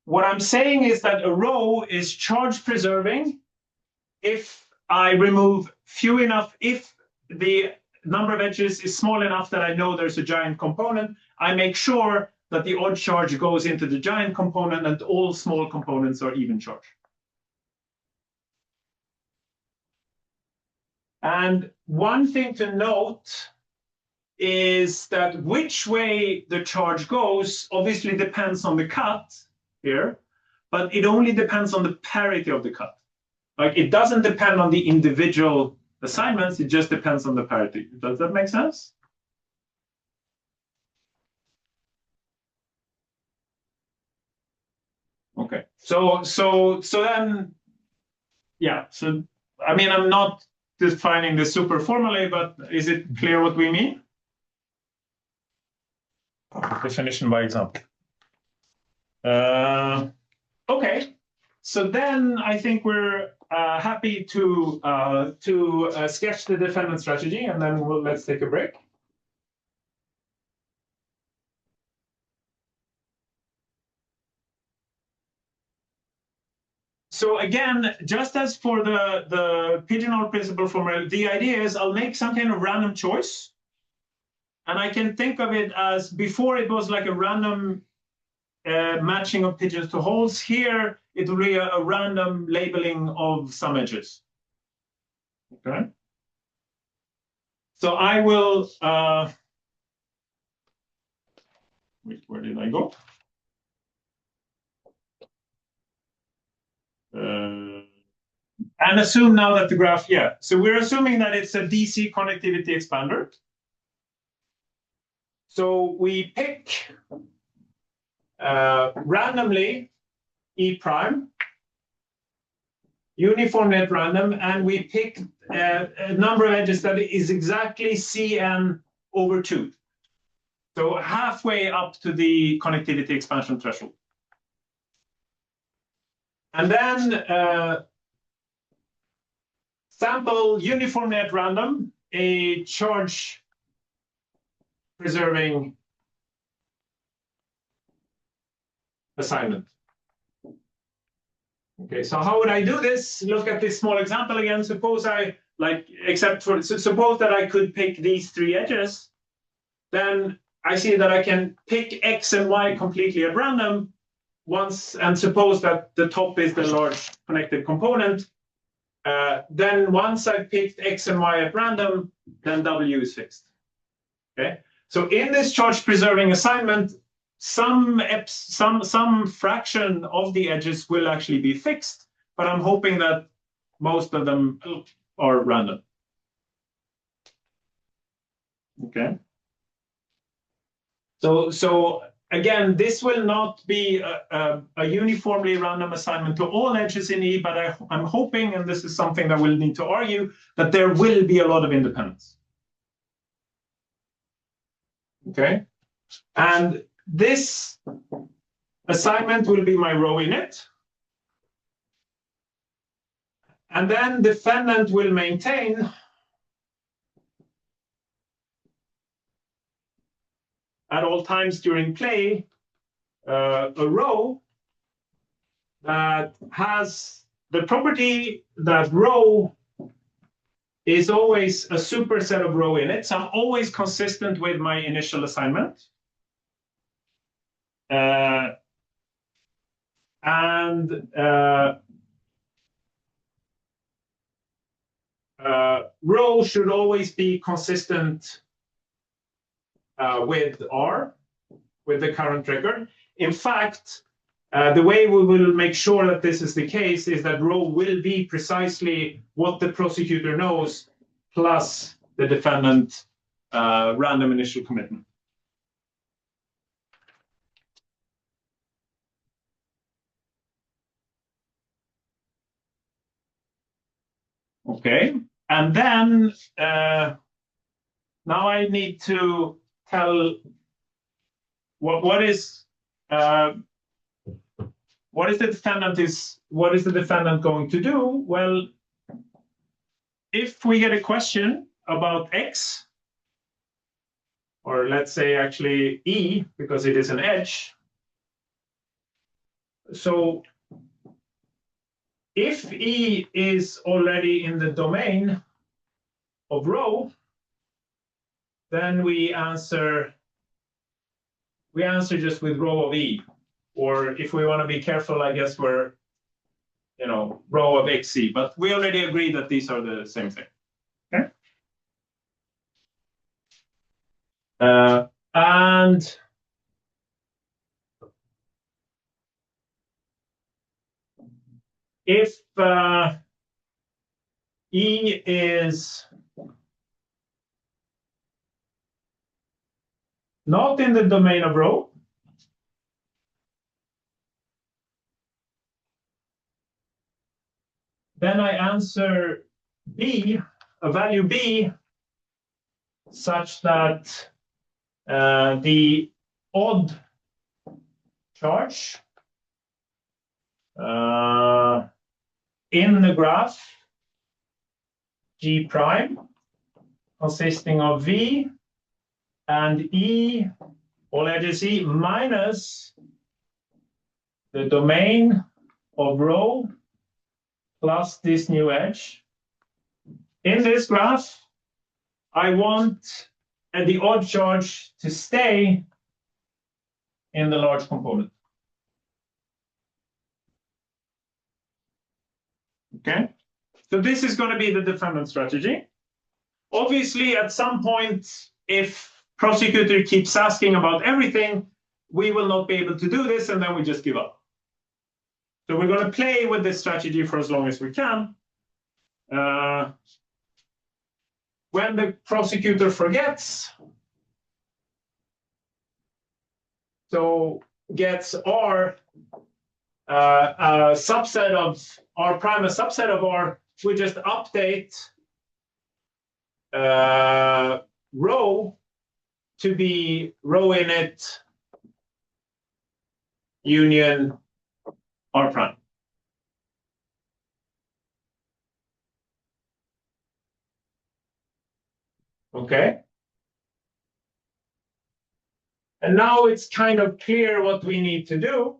what I'm saying is that a row is charge preserving if I remove few enough, if the number of edges is small enough that I know there's a giant component, I make sure that the odd charge goes into the giant component and all small components are even charge. And one thing to note is that which way the charge goes obviously depends on the cut here, but it only depends on the parity of the cut. Like, it doesn't depend on the individual assignments, it just depends on the parity. Does that make sense? Okay, so then, yeah, so I mean, I'm not defining the super formulae, but is it clear what we mean? Definition by example. Okay, so then I think we're happy to sketch the defendant strategy, and then let's take a break. So again, just as for the pigeonhole principle formula, the idea is I'll make some kind of random choice. And I can think of it as, before it was like a random matching of pigeons to holes. Here, it will be a random labeling of some edges. Okay. So I will, wait, where did I go? And assume now that the graph, yeah. So we're assuming that it's a DC connectivity expander. So we pick randomly E prime, uniformly at random, and we pick a number of edges that is exactly Cn over 2. So halfway up to the connectivity expansion threshold. And then sample uniformly at random a charge preserving assignment. Okay, so how would I do this? Look at this small example again. Suppose I, suppose that I could pick these 3 edges. Then I see that I can pick X and Y completely at random once, and suppose that the top is the large connected component. Then once I've picked X and Y at random, then W is fixed. Okay. So in this charge preserving assignment, some fraction of the edges will actually be fixed, but I'm hoping that most of them are random. Okay. So again, this will not be a uniformly random assignment to all edges in E, but I'm hoping, and this is something that we'll need to argue, that there will be a lot of independence. Okay, and this assignment will be my row init. And then defendant will maintain at all times during play a row that has the property that row is always a superset of row init. So I'm always consistent with my initial assignment. Row should always be consistent with R, with the current record. In fact, the way we will make sure that this is the case is that row will be precisely what the prosecutor knows plus the defendant random initial commitment. Okay, and then now I need to tell what is What is the defendant going to do? Well, if we get a question about X, or let's say actually E, because it is an edge. So if E is already in the domain of rho, then we answer just with rho of E. Or if we want to be careful, I guess we're, rho of XC. But we already agreed that these are the same thing. Okay? And if E is not in the domain of rho, then I answer B, a value B, such that the odd charge in the graph G prime, consisting of V and E, all edges E, minus the domain of rho plus this new edge. In this graph, I want the odd charge to stay in the large component. Okay, so this is going to be the defendant strategy. Obviously, at some point, if prosecutor keeps asking about everything, we will not be able to do this, and then we just give up. So we're going to play with this strategy for as long as we can. When the prosecutor forgets, so gets R a subset of R prime, a subset of R, we just update rho to be rho init union R prime. Okay. And now it's kind of clear what we need to do.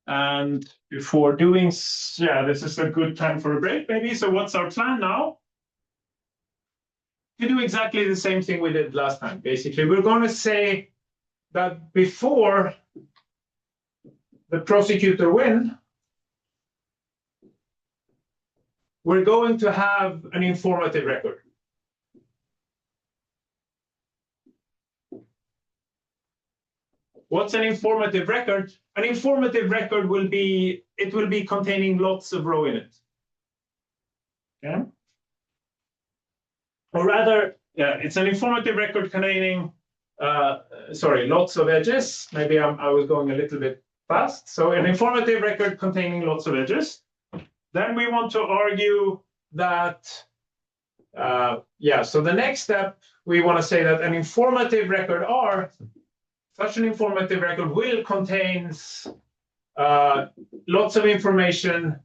And before doing, this is a good time for a break, maybe. So what's our plan now? To do exactly the same thing we did last time. Basically, we're going to say that before the prosecutor wins, we're going to have an informative record. What's an informative record? An informative record will be containing lots of rho in it. Okay? Or rather, it's an informative record containing, lots of edges. Maybe I was going a little bit fast. So an informative record containing lots of edges. Then we want to argue that, so the next step, we want to say that an informative record R, such an informative record will contain lots of information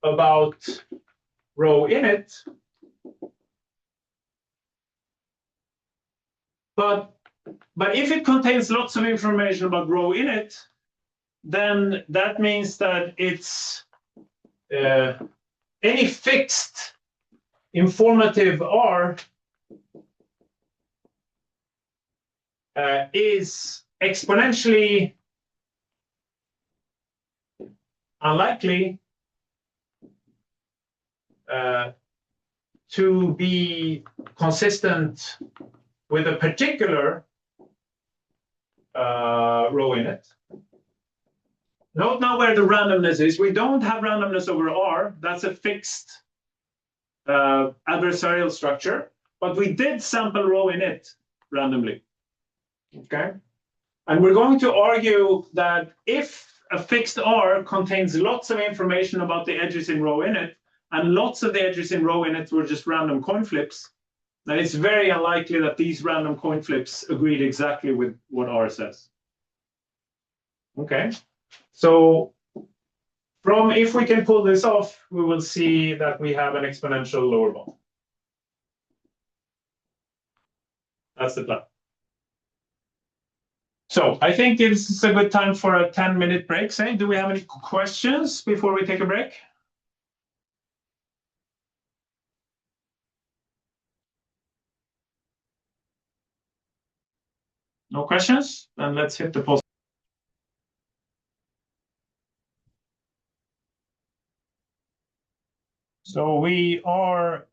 about rho init. But if it contains lots of information about rho init, then that means that it's any fixed informative R is exponentially unlikely to be consistent with a particular rho in it. Note now where the randomness is. We don't have randomness over R. That's a fixed adversarial structure. But we did sample rho in it randomly. Okay? And we're going to argue that if a fixed R contains lots of information about the edges in rho in it, and lots of the edges in rho in it were just random coin flips, then it's very unlikely that these random coin flips agreed exactly with what R says. Okay, so if we can pull this off, we will see that we have an exponential lower bound. That's the plan. So I think it's a good time for a 10-minute break. Say, do we have any questions before we take a break? No questions? Then let's hit the pause. So we are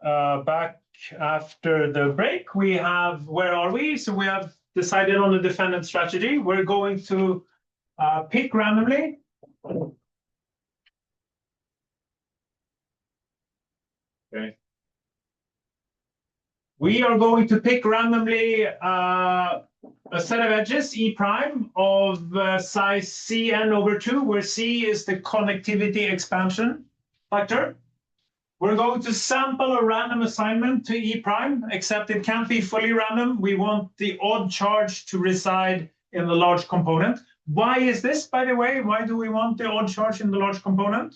back after the break. We have, where are we? So we have decided on the defendant strategy. We're going to pick randomly. Okay. We are going to pick randomly a set of edges, E prime, of size Cn over 2, where C is the connectivity expansion factor. We're going to sample a random assignment to E prime, except it can't be fully random. We want the odd charge to reside in the large component. Why is this, by the way? Why do we want the odd charge in the large component?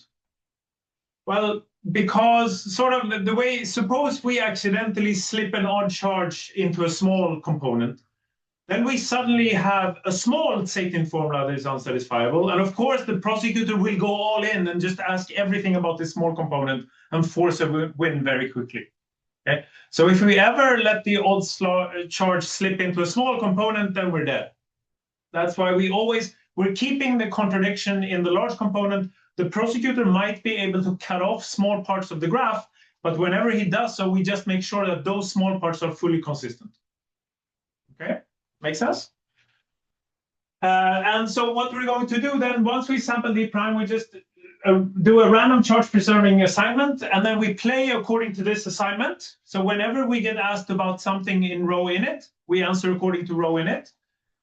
Well, because sort of the way, suppose we accidentally slip an odd charge into a small component, then we suddenly have a small Tseitin formula that is unsatisfiable. And of course, the prosecutor will go all in and just ask everything about this small component and force a win very quickly. Okay? So if we ever let the odd charge slip into a small component, then we're dead. That's why we're keeping the contradiction in the large component. The prosecutor might be able to cut off small parts of the graph, but whenever he does so, we just make sure that those small parts are fully consistent. Okay, makes sense? And so what we're going to do then, once we sample D prime, we just do a random charge preserving assignment, and then we play according to this assignment. So whenever we get asked about something in row init, we answer according to row init.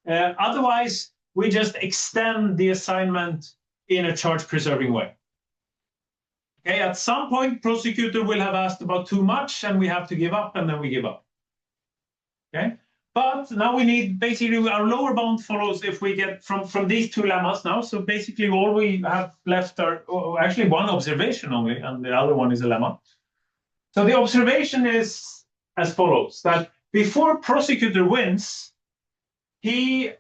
Otherwise, we just extend the assignment in a charge preserving way. Okay, at some point, prosecutor will have asked about too much and we have to give up, and then we give up. Okay, but now we need basically our lower bound follows if we get from these two lemmas now. So basically all we have left are actually one observation only, and the other one is a lemma. So the observation is as follows, that before prosecutor wins, he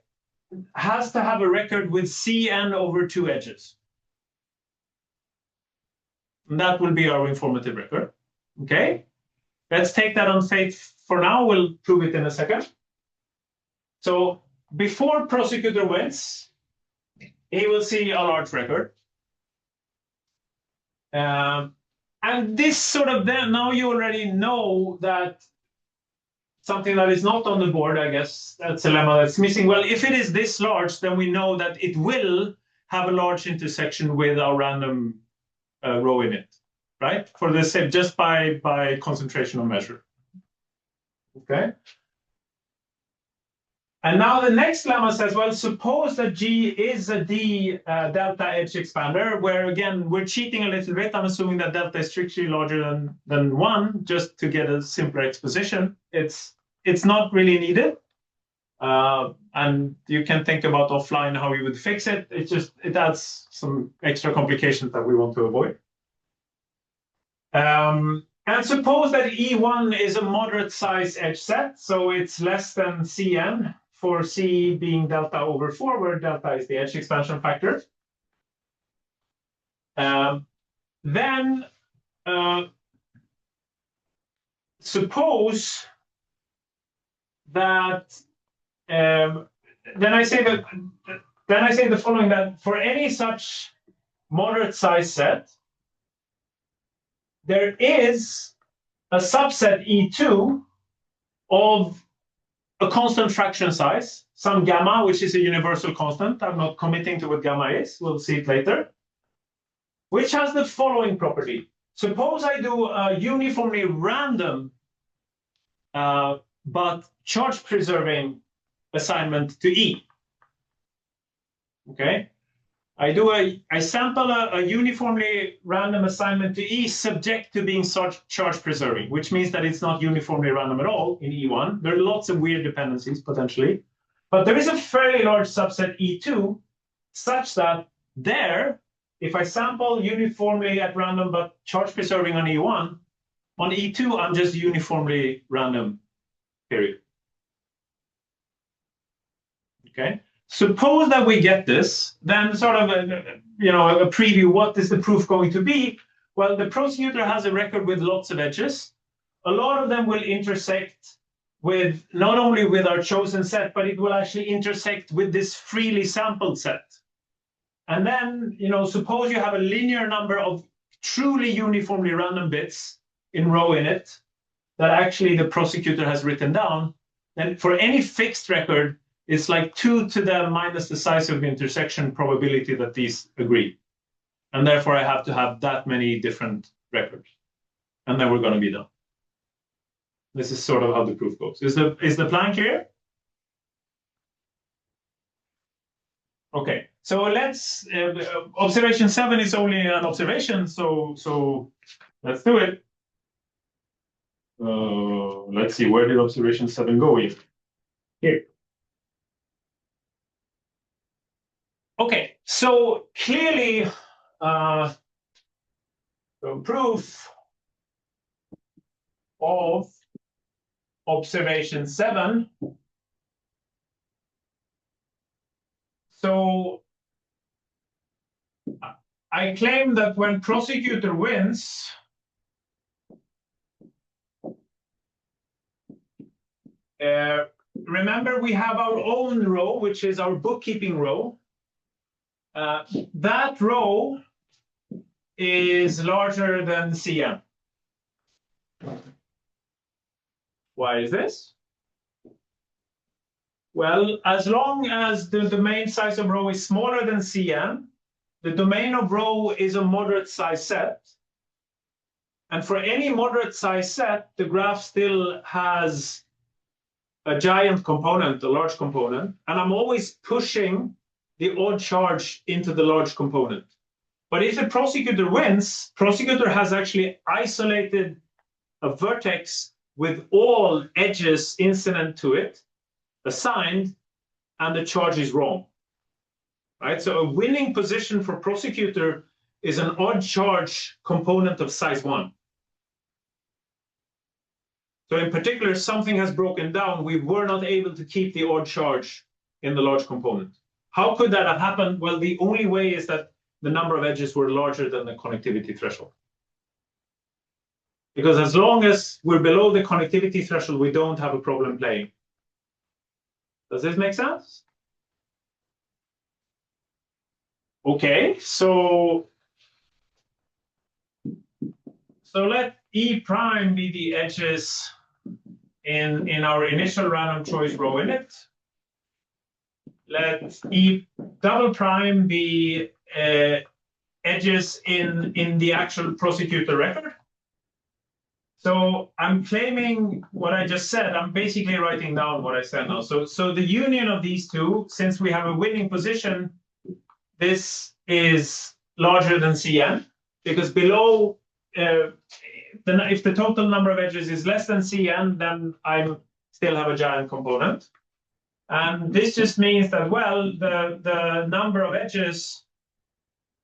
has to have a record with Cn over 2 edges. And that will be our informative record. Okay, let's take that on faith for now. We'll prove it in a second. So before prosecutor wins, he will see a large record. And this sort of then, now you already know that something that is not on the board, I guess, that's a lemma that's missing. Well, if it is this large, then we know that it will have a large intersection with our random row init, right? For the same, just by concentration of measure. Okay. And now the next lemma says, well, suppose that G is a D delta edge expander, where again, we're cheating a little bit. I'm assuming that delta is strictly larger than 1, just to get a simpler exposition. It's not really needed. And you can think about offline how you would fix it. It adds some extra complications that we want to avoid. And suppose that E1 is a moderate size edge set, so it's less than Cn, for C being delta over 4, where delta is the edge expansion factor. Then suppose that then I say the following, that for any such moderate size set, there is a subset E2 of a constant fraction size, some gamma, which is a universal constant. I'm not committing to what gamma is. We'll see it later. Which has the following property. Suppose I do a uniformly random but charge preserving assignment to E. Okay. I sample a uniformly random assignment to E subject to being charge preserving, which means that it's not uniformly random at all in E1. There are lots of weird dependencies potentially, but there is a fairly large subset E2 such that there, if I sample uniformly at random but charge preserving on E1, on E2 I'm just uniformly random, period. Okay. Suppose that we get this, then sort of a preview. What is the proof going to be? Well, the prosecutor has a record with lots of edges. A lot of them will intersect with not only with our chosen set, but it will actually intersect with this freely sampled set. And then, suppose you have a linear number of truly uniformly random bits in row init that actually the prosecutor has written down. And for any fixed record, it's like 2 to the minus the size of the intersection probability that these agree. And therefore, I have to have that many different records. And then we're going to be done. This is sort of how the proof goes. Is the plan clear? Okay, so let's, observation 7 is only an observation, so let's do it. Let's see, where did observation 7 go in? Here. Okay, so clearly, the proof of observation 7. So I claim that when prosecutor wins, remember we have our own row, which is our bookkeeping row. That row is larger than CM. Why is this? Well, as long as the domain size of row is smaller than CM, the domain of row is a moderate size set. And for any moderate size set, the graph still has a giant component, a large component, and I'm always pushing the odd charge into the large component. But if the prosecutor wins, prosecutor has actually isolated a vertex with all edges incident to it, assigned, and the charge is wrong. Right? So a winning position for prosecutor is an odd charge component of size 1. So in particular, something has broken down. We were not able to keep the odd charge in the large component. How could that have happened? Well, the only way is that the number of edges were larger than the connectivity threshold. Because as long as we're below the connectivity threshold, we don't have a problem playing. Does this make sense? Okay, so let E prime be the edges in our initial random choice row init. Let E double prime be edges in the actual prosecutor record. So I'm claiming what I just said. I'm basically writing down what I said now. So the union of these two, since we have a winning position, this is larger than Cn, because below, if the total number of edges is less than Cn, then I still have a giant component. And this just means that, well, the number of edges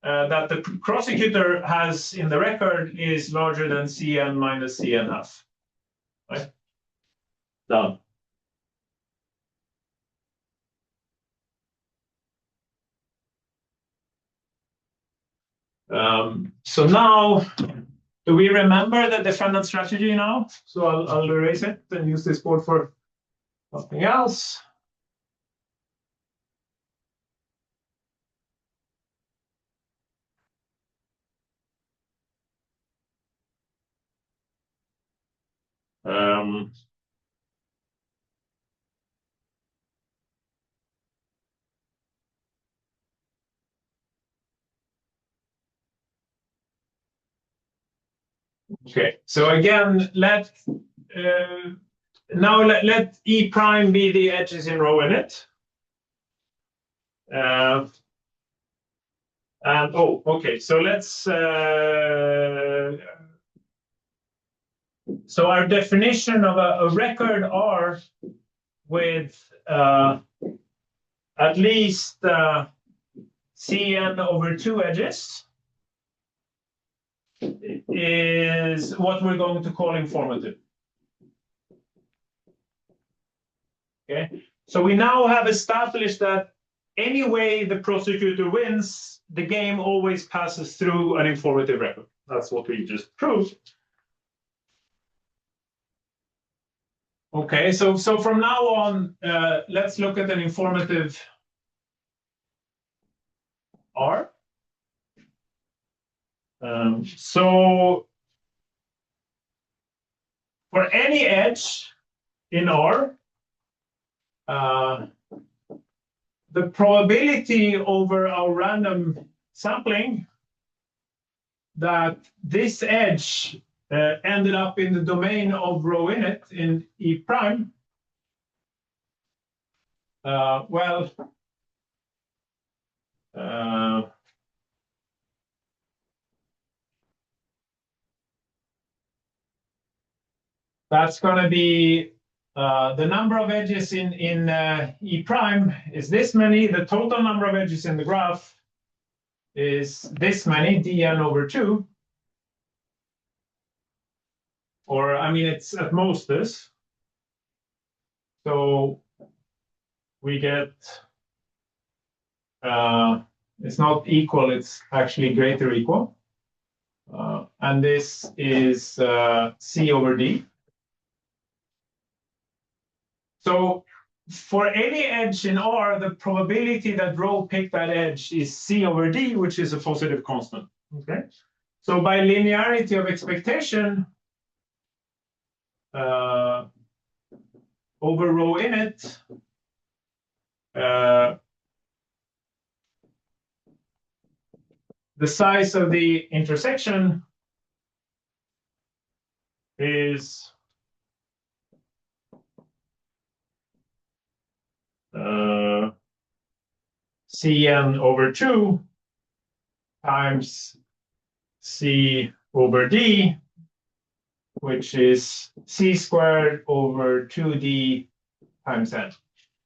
that the prosecutor has in the record is larger than Cn minus Cn half. Right? Done. So now, do we remember the defendant strategy now? So I'll erase it and use this board for something else. Okay, so again, let E prime be the edges in row init. And oh, okay. So let's. So our definition of a record R with at least Cn over 2 edges is what we're going to call informative. Okay, so we now have established that any way the prosecutor wins, the game always passes through an informative record. That's what we just proved. Okay, so from now on, let's look at an informative R. So for any edge in R, the probability over our random sampling that this edge ended up in the domain of rho init in E prime, well, that's going to be the number of edges in E prime is this many. The total number of edges in the graph is this many, dn over 2. Or, I mean, it's at most this. So we get, it's not equal, it's actually greater equal. And this is C over D. So for any edge in R, the probability that rho picked that edge is C over D, which is a positive constant. Okay. So by linearity of expectation, over rho init, the size of the intersection is Cn over 2 times C over D, which is C squared over 2D times n.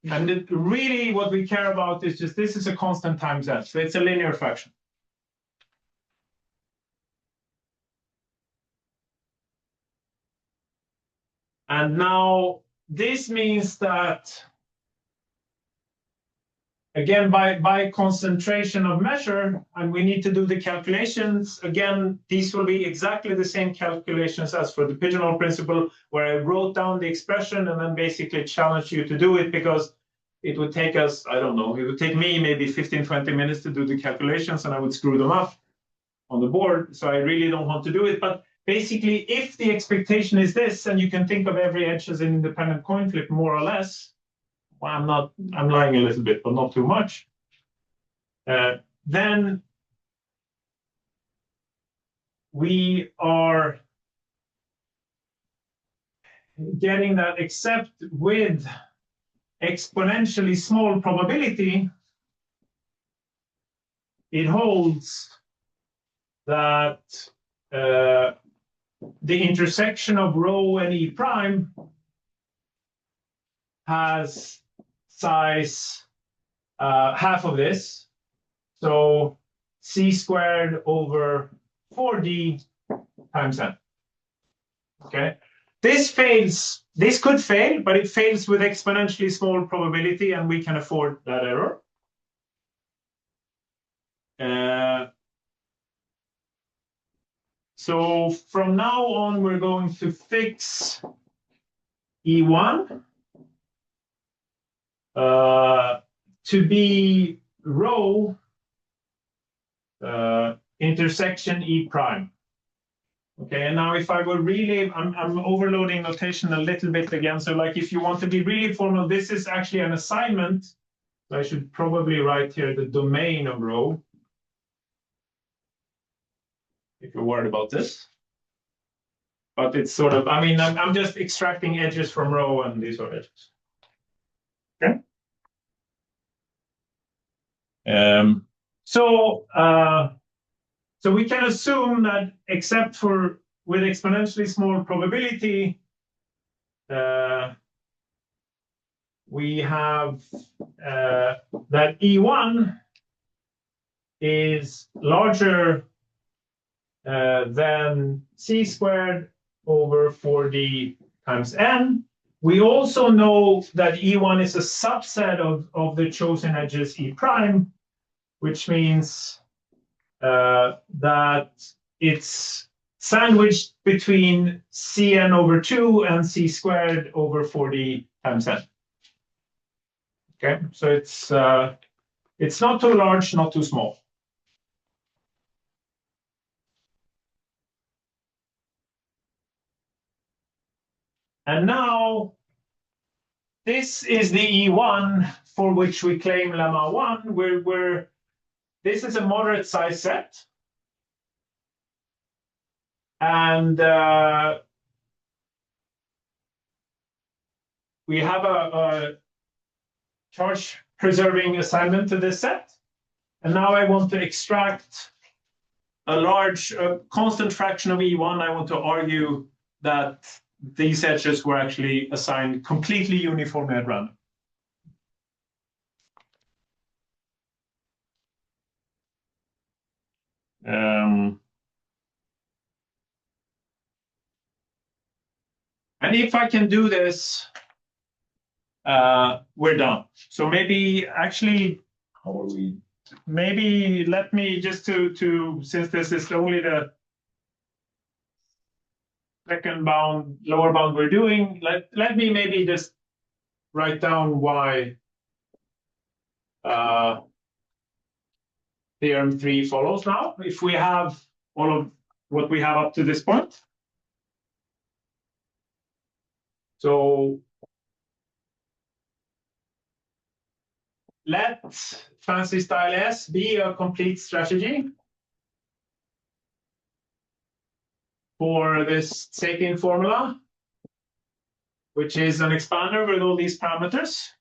And really what we care about is just this is a constant times n, so it's a linear fraction. And now this means that, again, by concentration of measure, and we need to do the calculations, again, these will be exactly the same calculations as for the pigeonhole principle, where I wrote down the expression and then basically challenged you to do it, because it would take us, I don't know, it would take me maybe 15, 20 minutes to do the calculations, and I would screw them up on the board. So I really don't want to do it. But basically, if the expectation is this, and you can think of every edge as an independent coin flip, more or less, well, I'm lying a little bit, but not too much. Then we are getting that except with exponentially small probability, it holds that the intersection of rho and E prime has size half of this, so C squared over 4D times n. Okay, this fails. This could fail, but it fails with exponentially small probability, and we can afford that error. So from now on, we're going to fix E1 to be rho intersection E prime. Okay, and now if I were really, I'm overloading notation a little bit again. So like if you want to be really formal, this is actually an assignment. So I should probably write here the domain of rho, if you're worried about this. But it's sort of, I mean, I'm just extracting edges from rho, and these are edges. Okay. So we can assume that except for with exponentially small probability, we have that E1 is larger than c squared over 4d times n. We also know that E1 is a subset of the chosen edges E prime, which means that it's sandwiched between Cn over 2 and c squared over 4d times n. Okay, so it's not too large, not too small. And now this is the E1 for which we claim lemma 1, where this is a moderate size set. And we have a charge preserving assignment to this set. And now I want to extract a large constant fraction of E1. I want to argue that these edges were actually assigned completely uniformly at random. And if I can do this, we're done. So maybe actually, how are we? Maybe let me just to since this is only the second bound, lower bound we're doing, let me maybe just write down why theorem 3 follows now, if we have all of what we have up to this point. So let fancy style S be a complete strategy for this Tseitin formula, which is an expander with all these parameters.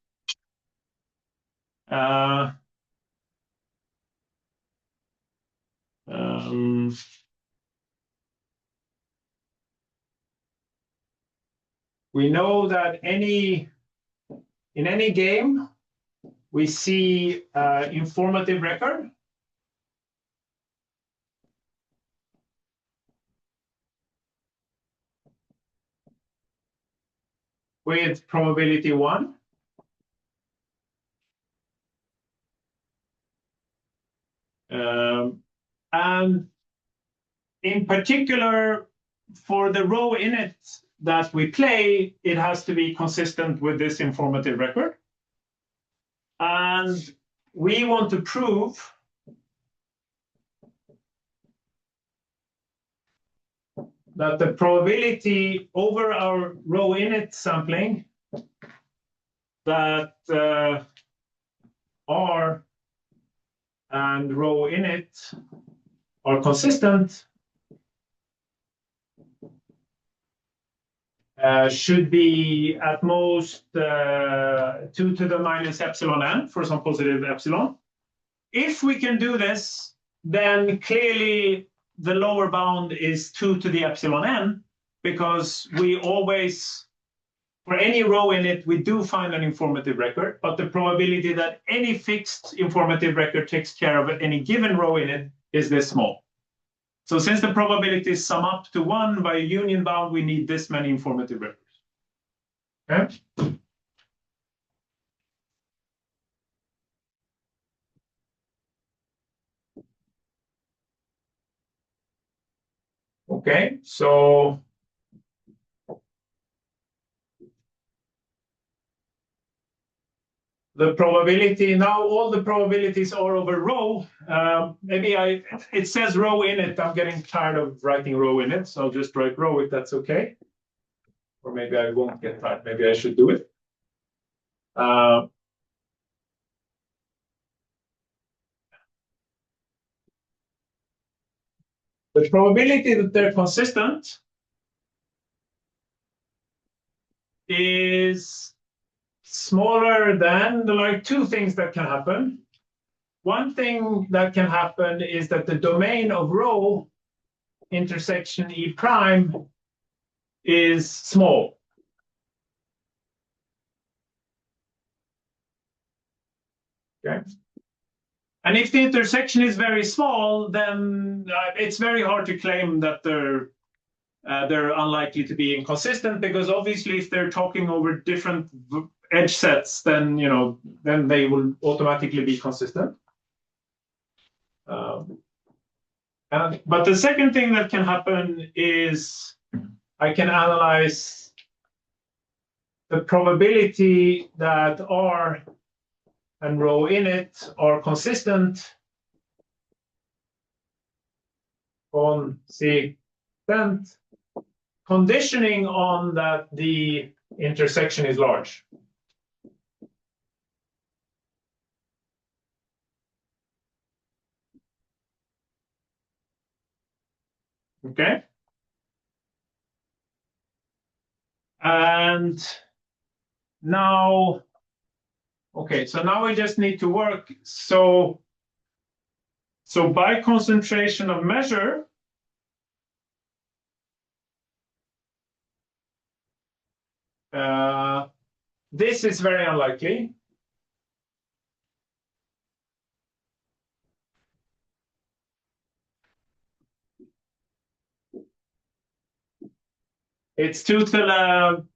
We know that in any game, we see informative record. With probability 1. And in particular, for the row in it that we play, it has to be consistent with this informative record. And we want to prove that the probability over our row init sampling that R and row init are consistent should be at most 2 to the minus epsilon n for some positive epsilon. If we can do this, then clearly the lower bound is 2 to the epsilon n, because we always, for any row in it, we do find an informative record, but the probability that any fixed informative record takes care of any given row in it is this small. So since the probabilities sum up to 1 by a union bound, we need this many informative records. Okay? Okay, so the probability, now all the probabilities are over row. Maybe it says row in it. I'm getting tired of writing row in it, so I'll just write row if that's okay. Or maybe I won't get tired. Maybe I should do it. The probability that they're consistent is smaller than, there are two things that can happen. one thing that can happen is that the domain of rho intersection E prime is small. Okay. And if the intersection is very small, then it's very hard to claim that they're unlikely to be inconsistent, because obviously if they're talking over different edge sets, then then they will automatically be consistent. But the second thing that can happen is I can analyze the probability that R and rho in it are consistent on Tseitin, conditioning on that the intersection is large. Okay. And now, okay, so now we just need to work. So by concentration of measure, this is very unlikely. It's 2 to the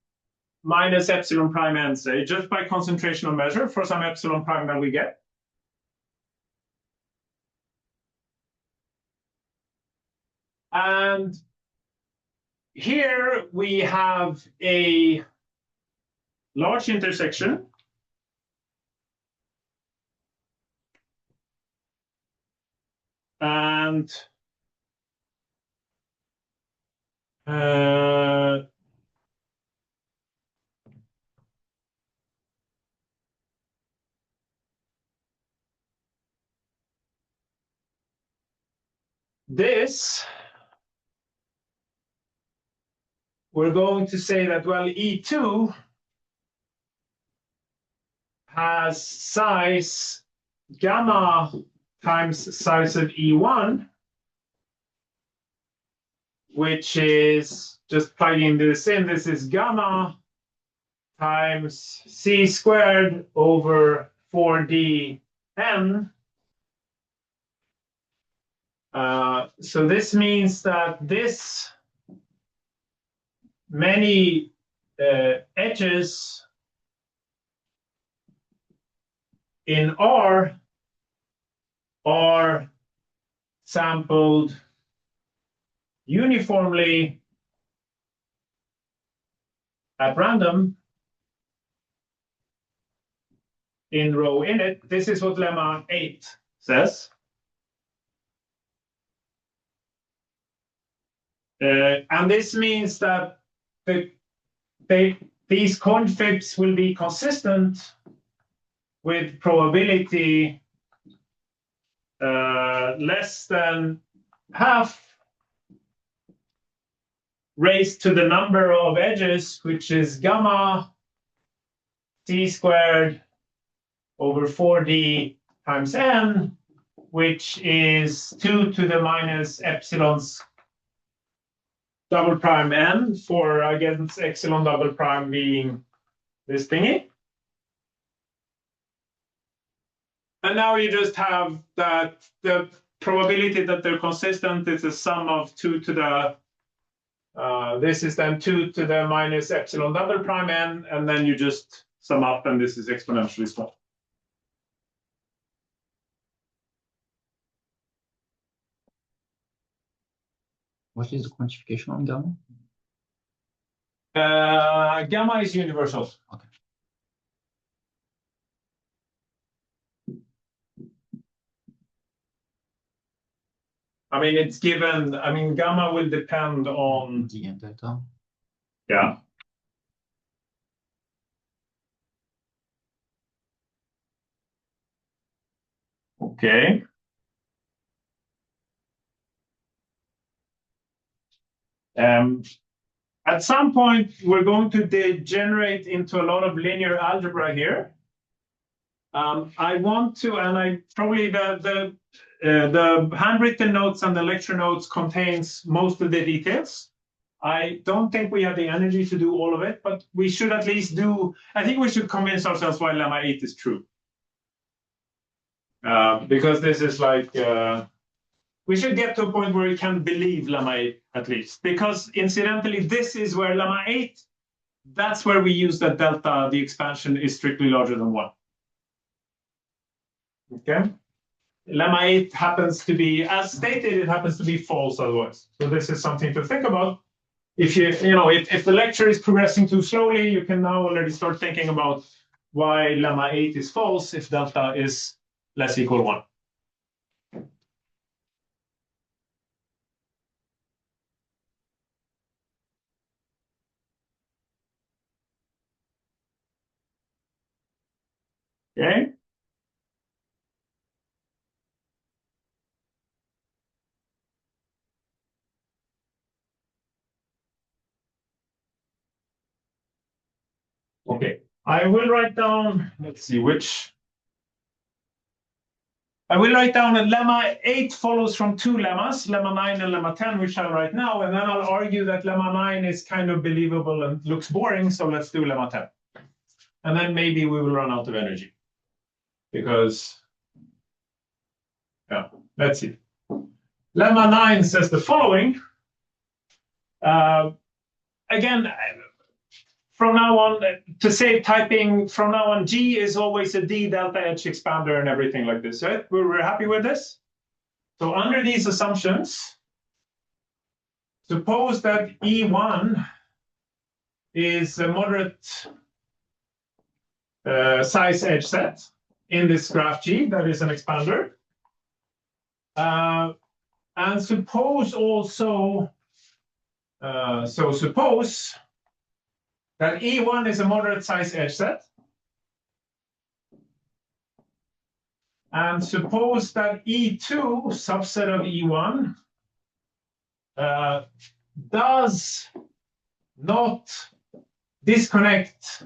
minus epsilon prime n, say, just by concentration of measure for some epsilon prime that we get. And here we have a large intersection. And this, we're going to say that, well, E2 has size gamma times size of E1, which is, just plugging this in, this is gamma times c squared over 4d n. So this means that this many edges in R are sampled uniformly at random in row init. This is what lemma 8 says. And this means that these confibs will be consistent with probability less than half raised to the number of edges, which is gamma c squared over 4d times n, which is 2 to the minus epsilon's double prime n, for against epsilon double prime being this thingy. And now you just have that the probability that they're consistent is a sum of 2 to the this is then 2 to the minus epsilon double prime n, and then you just sum up, and this is exponentially small. What is the quantification on gamma? Gamma is universal. Okay. I mean, it's given, I mean, gamma will depend on The data. Yeah. Okay. At some point, we're going to degenerate into a lot of linear algebra here. I want to, and I probably the handwritten notes and the lecture notes contains most of the details. I don't think we have the energy to do all of it, but we should at least do. I think we should convince ourselves why lemma 8 is true, because this is like we should get to a point where we can believe lemma 8 at least. Because incidentally, this is where lemma 8. That's where we use that delta. The expansion is strictly larger than 1. Okay. Lemma 8 happens to be, as stated, it happens to be false otherwise. So this is something to think about. If if the lecture is progressing too slowly, you can now already start thinking about why lemma 8 is false if delta is less equal 1. Okay. Okay, I will write down, let's see which. I will write down that lemma 8 follows from 2 lemmas, lemma 9 and lemma 10, which I'll write now, and then I'll argue that lemma 9 is kind of believable and looks boring, so let's do lemma 10. And then maybe we will run out of energy. Because, yeah, let's see. Lemma 9 says the following. Again, from now on, to save typing, from now on, G is always a D delta H expander and everything like this, right? We're happy with this? So under these assumptions, suppose that E1 is a moderate size edge set in this graph G that is an expander. And suppose also, suppose that E1 is a moderate size edge set. And suppose that E2, subset of E1, does not disconnect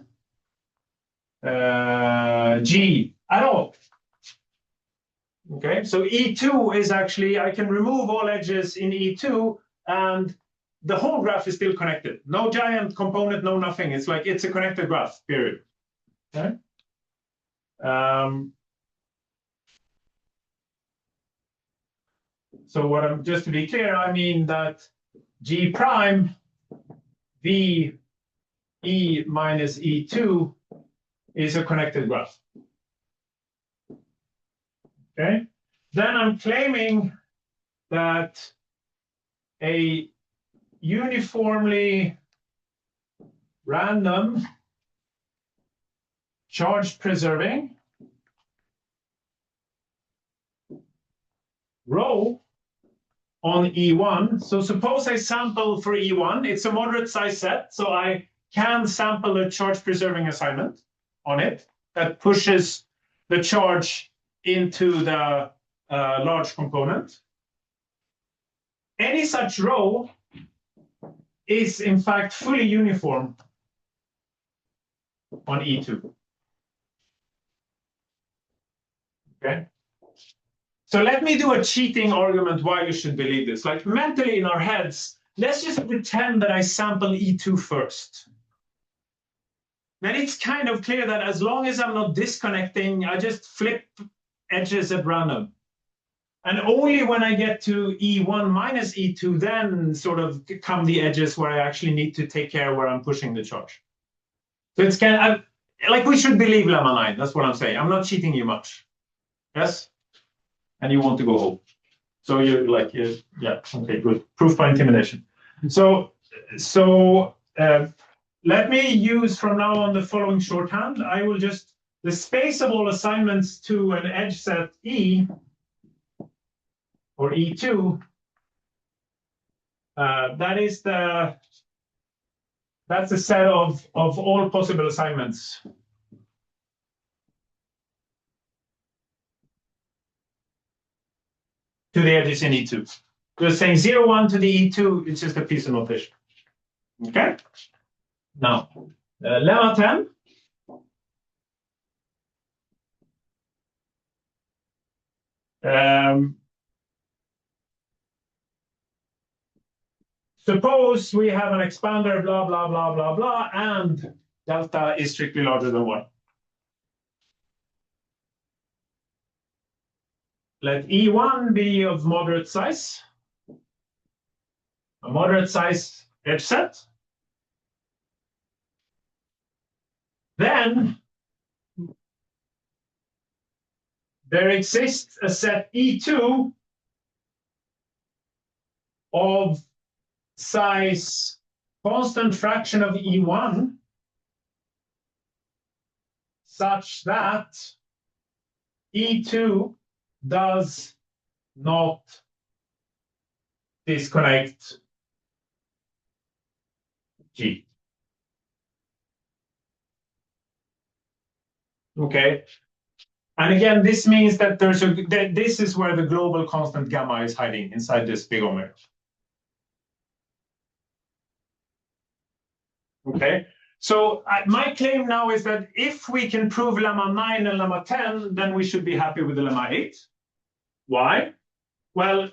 G at all. Okay, so E2 is actually, I can remove all edges in E2 and the whole graph is still connected. No giant component, no nothing. It's like it's a connected graph, period. Okay. So what I'm just to be clear, I mean that G prime V E minus E2 is a connected graph. Okay. Then I'm claiming that a uniformly random charge preserving row on E1. So suppose I sample for E1, it's a moderate size set, so I can sample a charge preserving assignment on it that pushes the charge into the large component. Any such row is in fact fully uniform on E2. Okay. So let me do a cheating argument why you should believe this. Like mentally in our heads, let's just pretend that I sample E2 first. Then it's kind of clear that as long as I'm not disconnecting, I just flip edges at random. And only when I get to E1 minus E2, then sort of come the edges where I actually need to take care where I'm pushing the charge. So it's kind of, like we should believe lemma 9, that's what I'm saying. I'm not cheating you much. Yes? And you want to go home. So you're like, yeah, okay, good. Proof by intimidation. So let me use from now on the following shorthand. I will just, the space of all assignments to an edge set E, or E2, that's the set of all possible assignments. To the edges in E2. Just saying 0, 1 to the E2, it's just a piece of notation. Okay? Now, lemma 10. Suppose we have an expander, blah, blah, blah, blah, blah, and delta is strictly larger than 1. Let E1 be of moderate size, a moderate size edge set. Then there exists a set E2 of size constant fraction of E1 such that E2 does not disconnect G. Okay. And again, this means that this is where the global constant gamma is hiding inside this big omega. Okay. So my claim now is that if we can prove lemma 9 and lemma 10, then we should be happy with the lemma 8. Why? Well,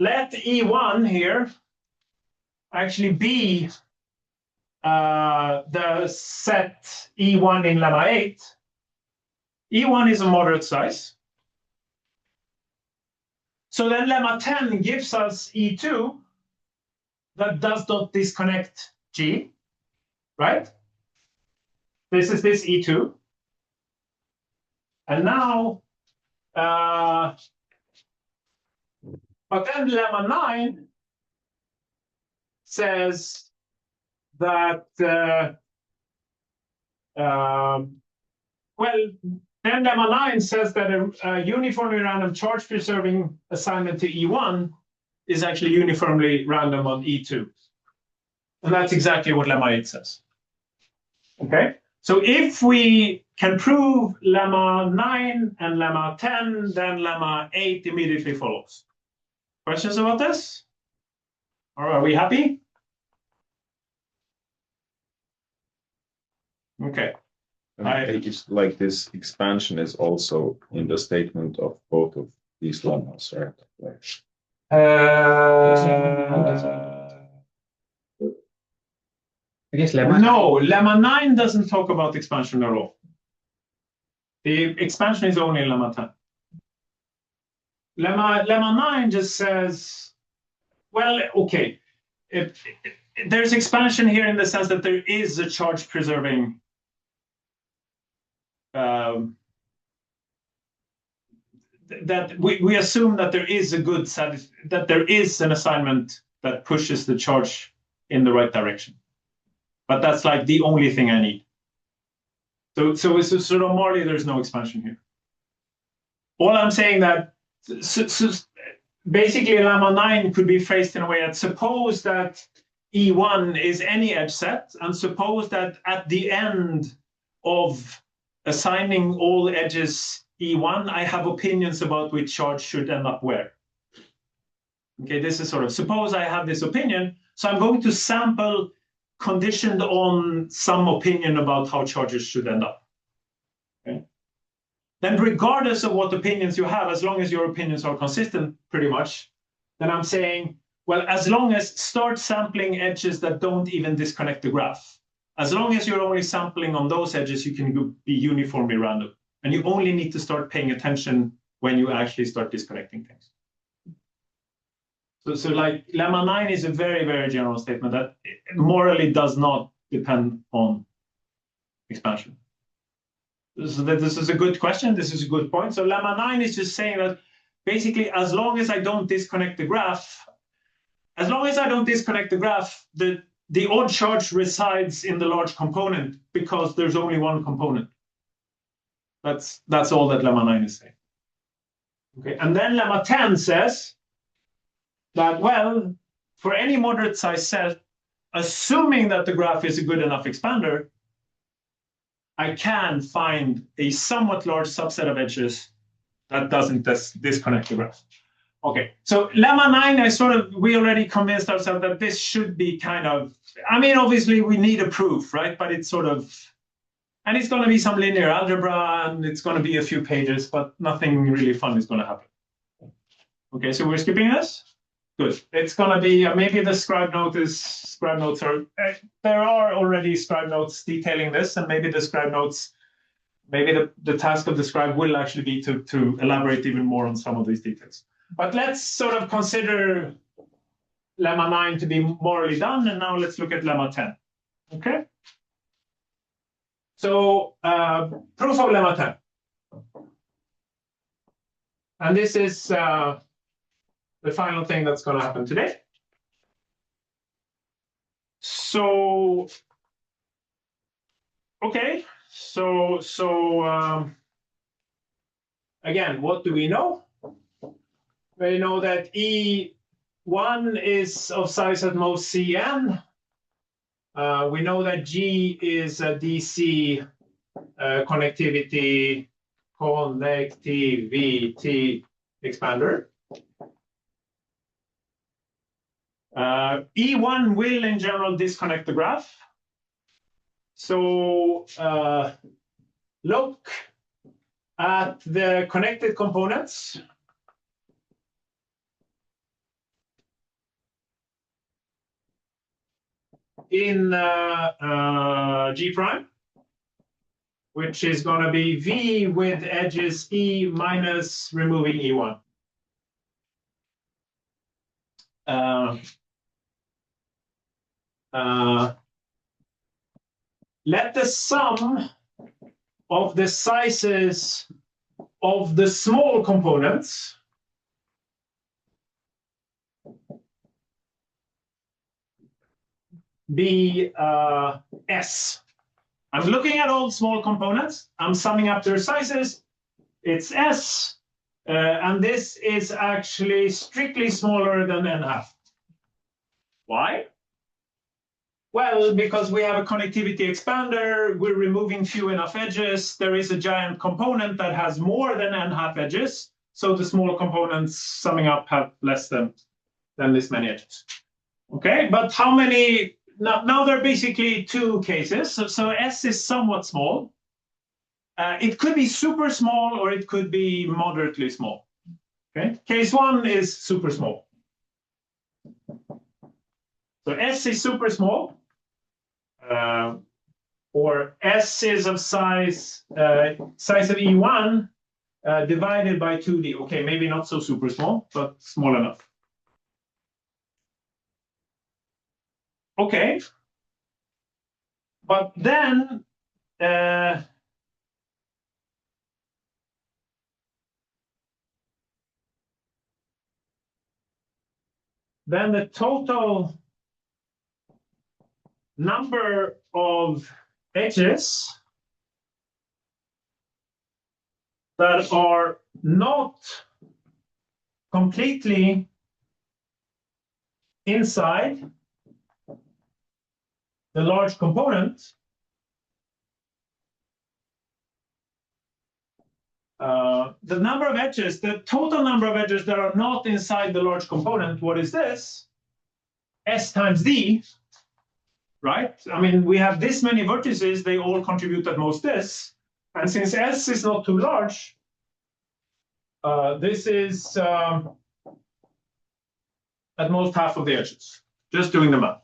let E1 here actually be the set E1 in lemma 8. E1 is a moderate size. So then lemma 10 gives us E2 that does not disconnect G, right? This is this E2. And now, but then lemma 9 says that, well, then lemma 9 says that a uniformly random charge preserving assignment to E1 is actually uniformly random on E2. And that's exactly what lemma 8 says. Okay? So if we can prove lemma 9 and lemma 10, then lemma 8 immediately follows. Questions about this? Or are we happy? Okay. I think it's like this expansion is also in the statement of both of these lemmas, right? Like, I guess lemma. No, lemma 9 doesn't talk about expansion at all. The expansion is only in lemma 10. Lemma 9 just says, well, okay, there's expansion here in the sense that there is a charge preserving that we assume that there is a good that there is an assignment that pushes the charge in the right direction. But that's like the only thing I need. So sort of morally, there's no expansion here. All I'm saying that basically lemma 9 could be phrased in a way that suppose that E1 is any edge set, and suppose that at the end of assigning all edges E1, I have opinions about which charge should end up where. Okay, this is sort of, suppose I have this opinion, so I'm going to sample conditioned on some opinion about how charges should end up. Okay? Then regardless of what opinions you have, as long as your opinions are consistent pretty much, then I'm saying, well, as long as start sampling edges that don't even disconnect the graph. As long as you're only sampling on those edges, you can be uniformly random. And you only need to start paying attention when you actually start disconnecting things. So like lemma 9 is a very, very general statement that morally does not depend on expansion. This is a good question. This is a good point. So lemma 9 is just saying that basically, as long as I don't disconnect the graph, the odd charge resides in the large component because there's only one component. That's all that lemma 9 is saying. Okay, and then lemma 10 says that, well, for any moderate size set, assuming that the graph is a good enough expander, I can find a somewhat large subset of edges that doesn't disconnect the graph. Okay, so lemma 9, we already convinced ourselves that this should be kind of, I mean, obviously we need a proof, right? But it's sort of, And it's going to be some linear algebra, and it's going to be a few pages, but nothing really fun is going to happen. Okay, so we're skipping this? Good. It's going to be, maybe the scribe notes are, there are already scribe notes detailing this, and maybe the scribe notes, maybe the task of the scribe will actually be to elaborate even more on some of these details. But let's sort of consider lemma 9 to be morally done, and now let's look at lemma 10. Okay? So, proof of lemma 10. And this is the final thing that's going to happen today. So, okay. So again, what do we know? We know that E1 is of size at most Cn. We know that G is a DC connectivity expander. E1 will in general disconnect the graph. So look at the connected components. In G prime, which is going to be V with edges E minus removing E1. Let the sum of the sizes of the small components be S. I'm looking at all small components. I'm summing up their sizes. It's S. And this is actually strictly smaller than n². Why? Well, because we have a connectivity expander. We're removing few enough edges. There is a giant component that has more than n½ edges. So the small components summing up have less than this many edges. Okay, but how many? Now there are basically two cases. So S is somewhat small. It could be super small or it could be moderately small. Okay, case one is super small. So S is super small, or S is of size of E1 divided by 2D. Okay, maybe not so super small, but small enough. Okay, but then then the total number of edges that are not completely inside the large component the number of edges, the total number of edges that are not inside the large component, what is this? S times D, right? I mean, we have this many vertices, they all contribute at most this. And since S is not too large, this is at most half of the edges, just doing the math.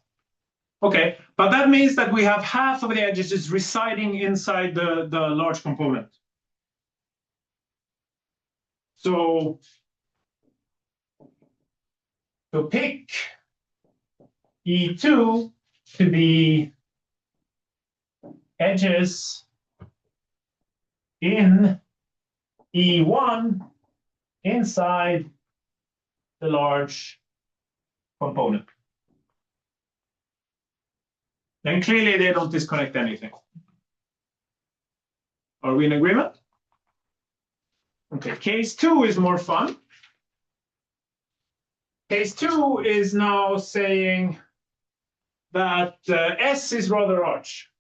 Okay, but that means that we have half of the edges is residing inside the large component. So pick E2 to be edges in E1 inside the large component. Then clearly they don't disconnect anything. Are we in agreement? Okay, case 2 is more fun. Case 2 is now saying that S is rather large.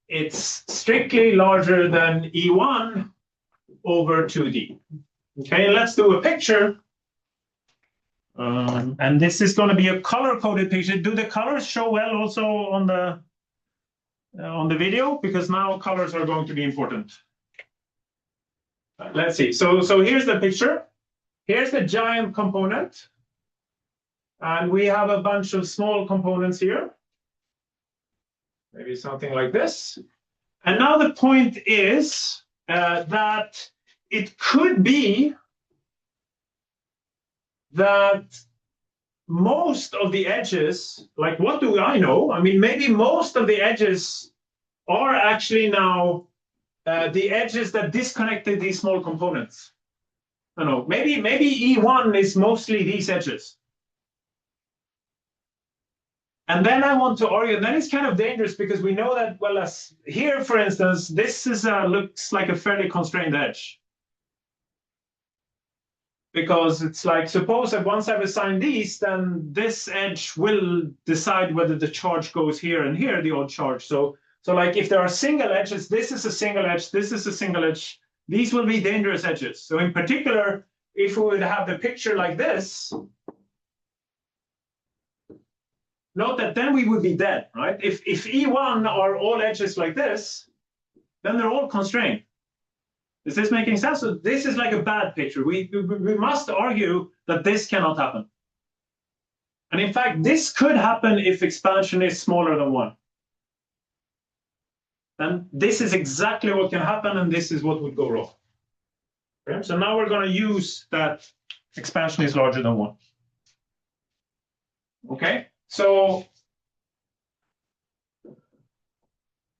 It's strictly larger than E1 over 2D. Okay, let's do a picture. And this is going to be a color-coded picture. Do the colors show well also on the video? Because now colors are going to be important. Let's see. So here's the picture. Here's the giant component. And we have a bunch of small components here. Maybe something like this. And now the point is that it could be that most of the edges, like what do I know? I mean, maybe most of the edges are actually now the edges that disconnected these small components. I don't know, maybe E1 is mostly these edges. And then I want to argue, then it's kind of dangerous because we know that, well, as here, for instance, this is looks like a fairly constrained edge. Because it's like, suppose that once I've assigned these, then this edge will decide whether the charge goes here and here, the odd charge. So like if there are single edges, this is a single edge, this is a single edge, these will be dangerous edges. So in particular, if we would have the picture like this, note that then we would be dead, right? If E1 are all edges like this, then they're all constrained. Is this making sense? So this is like a bad picture. We must argue that this cannot happen. And in fact, this could happen if expansion is smaller than 1. And this is exactly what can happen, and this is what would go wrong. Okay? So now we're going to use that expansion is larger than 1. Okay, so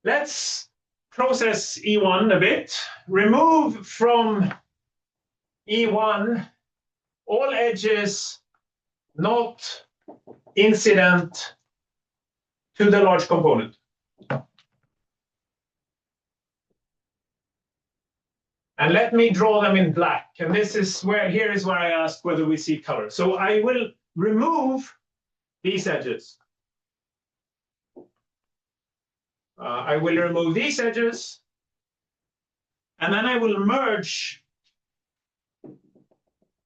let's process E1 a bit. Remove from E1 all edges not incident to the large component. And let me draw them in black. And this is where, here is where I ask whether we see color. So I will remove these edges. I will remove these edges. And then I will merge.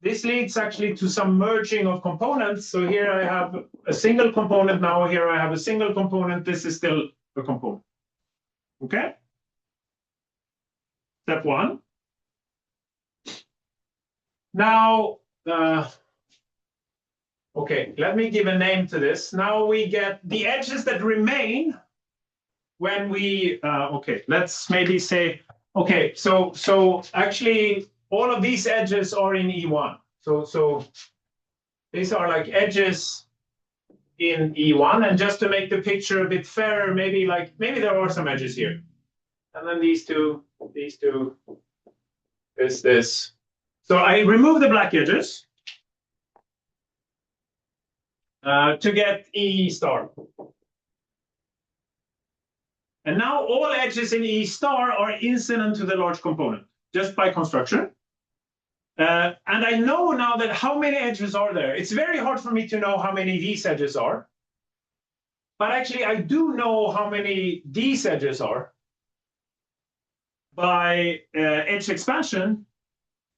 This leads actually to some merging of components. So here I have a single component now. Here I have a single component. This is still a component. Okay? Step 1. Now, okay, let me give a name to this. Now we get the edges that remain when we, okay, let's maybe say, okay, so actually all of these edges are in E1. So these are like edges in E1. And just to make the picture a bit fairer, maybe there are some edges here. And then these two, this. So I remove the black edges to get E star. And now all edges in E star are incident to the large component, just by construction. And I know now that how many edges are there. It's very hard for me to know how many these edges are. But actually, I do know how many these edges are by edge expansion.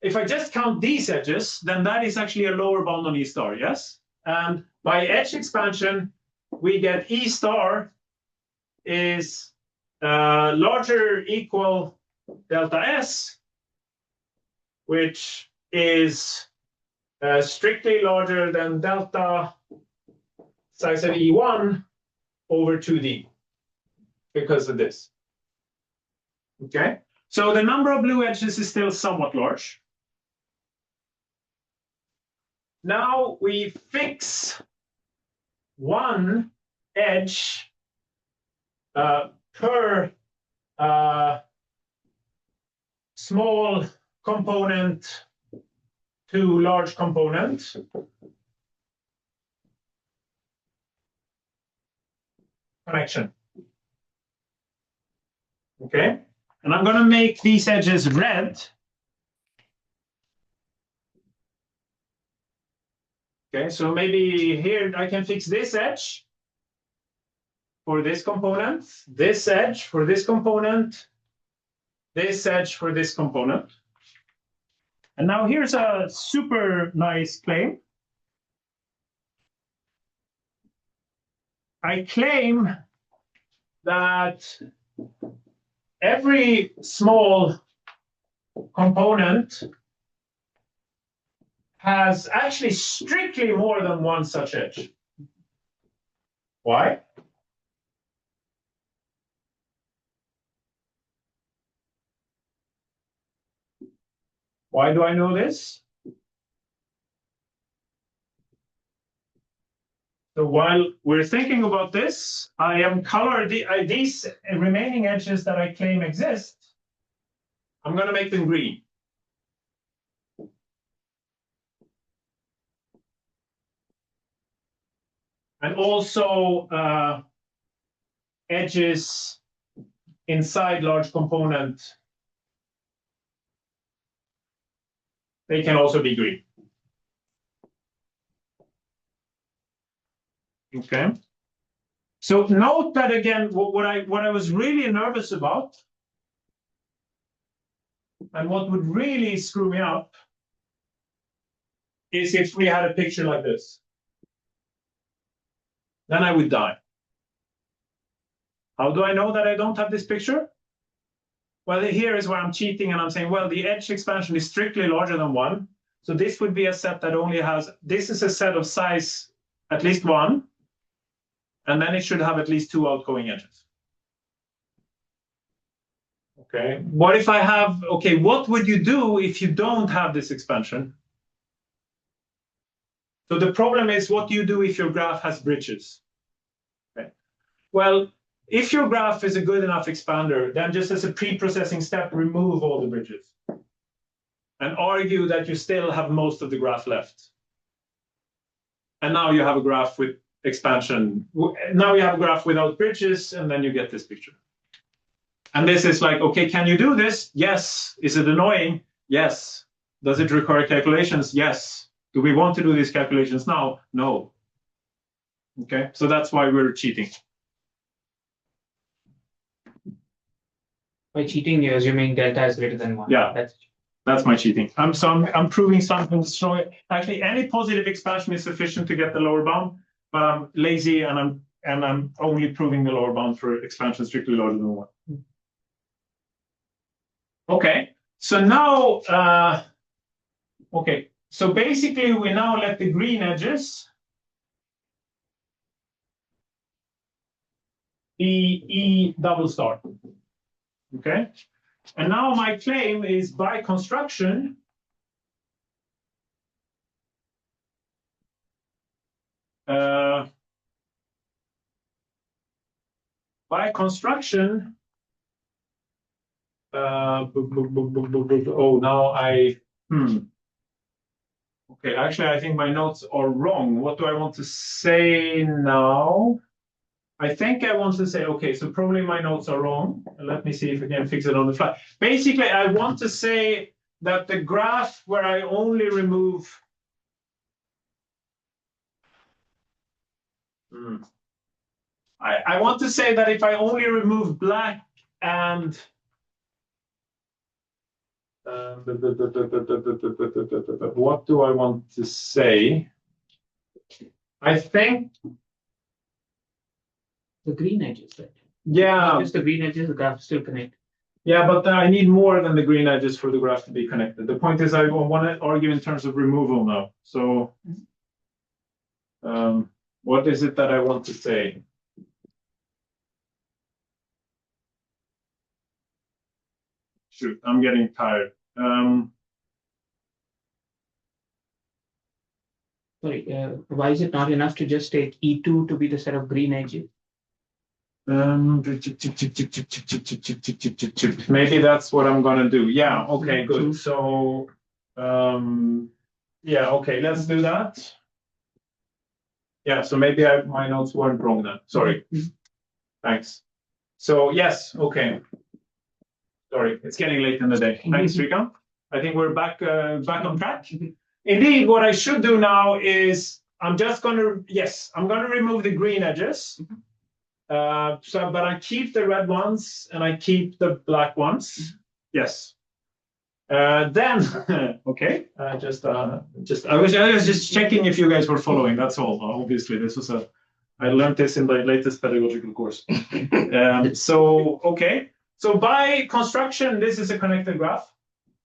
If I just count these edges, then that is actually a lower bound on E star, yes? And by edge expansion, we get E star is larger equal delta S, which is strictly larger than delta size of E1 over 2D because of this. Okay, so the number of blue edges is still somewhat large. Now we fix one edge per small component to large component. Connection. Okay, and I'm going to make these edges red. Okay, so maybe here I can fix this edge for this component, this edge for this component, this edge for this component. And now here's a super nice claim. I claim that every small component has actually strictly more than one such edge. Why? Why do I know this? So while we're thinking about this, I am color these remaining edges that I claim exist. I'm going to make them green. And also edges inside large component, they can also be green. Okay. So note that again, what I was really nervous about, and what would really screw me up, is if we had a picture like this. Then I would die. How do I know that I don't have this picture? Well, here is where I'm cheating and I'm saying, well, the edge expansion is strictly larger than 1. So this would be a set that only has, this is a set of size at least 1. And then it should have at least 2 outgoing edges. Okay, what if I have, okay, what would you do if you don't have this expansion? So the problem is, what do you do if your graph has bridges? Okay. Well, if your graph is a good enough expander, then just as a pre-processing step, remove all the bridges and argue that you still have most of the graph left. And now you have a graph with expansion. Now you have a graph without bridges, and then you get this picture. And this is like, okay, can you do this? Yes. Is it annoying? Yes. Does it require calculations? Yes. Do we want to do these calculations now? No. Okay, so that's why we're cheating. By cheating, you're assuming delta is greater than 1. Yeah, that's my cheating. I'm proving something strong. Actually, any positive expansion is sufficient to get the lower bound, but I'm lazy and I'm only proving the lower bound for expansion strictly larger than 1. Okay, so now, okay, so basically we now let the green edges be E double star. Okay, and now my claim is by construction, oh, now okay, actually, I think my notes are wrong. What do I want to say now? I think I want to say, okay, so probably my notes are wrong. Let me see if I can fix it on the fly. Basically, I want to say that the graph where I only remove I want to say that if I only remove black and what do I want to say? I think the green edges, right? Yeah. Just the green edges, the graph is still connected. Yeah, but I need more than the green edges for the graph to be connected. The point is I want to argue in terms of removal now. So what is it that I want to say? Shoot, I'm getting tired. Sorry, why is it not enough to just take E2 to be the set of green edges? Maybe that's what I'm gonna do. Yeah, okay, good. So yeah, okay, let's do that. Yeah, so maybe my notes weren't wrong then. Sorry. Thanks. So yes, okay. Sorry, it's getting late in the day. Thanks, Rika. I think we're back on track. Indeed, what I should do now is I'm gonna remove the green edges. But I keep the red ones and I keep the black ones. Yes. Then okay. I was just checking if you guys were following. That's all. Obviously, this was a I learned this in my latest pedagogical course. Okay. So by construction, this is a connected graph.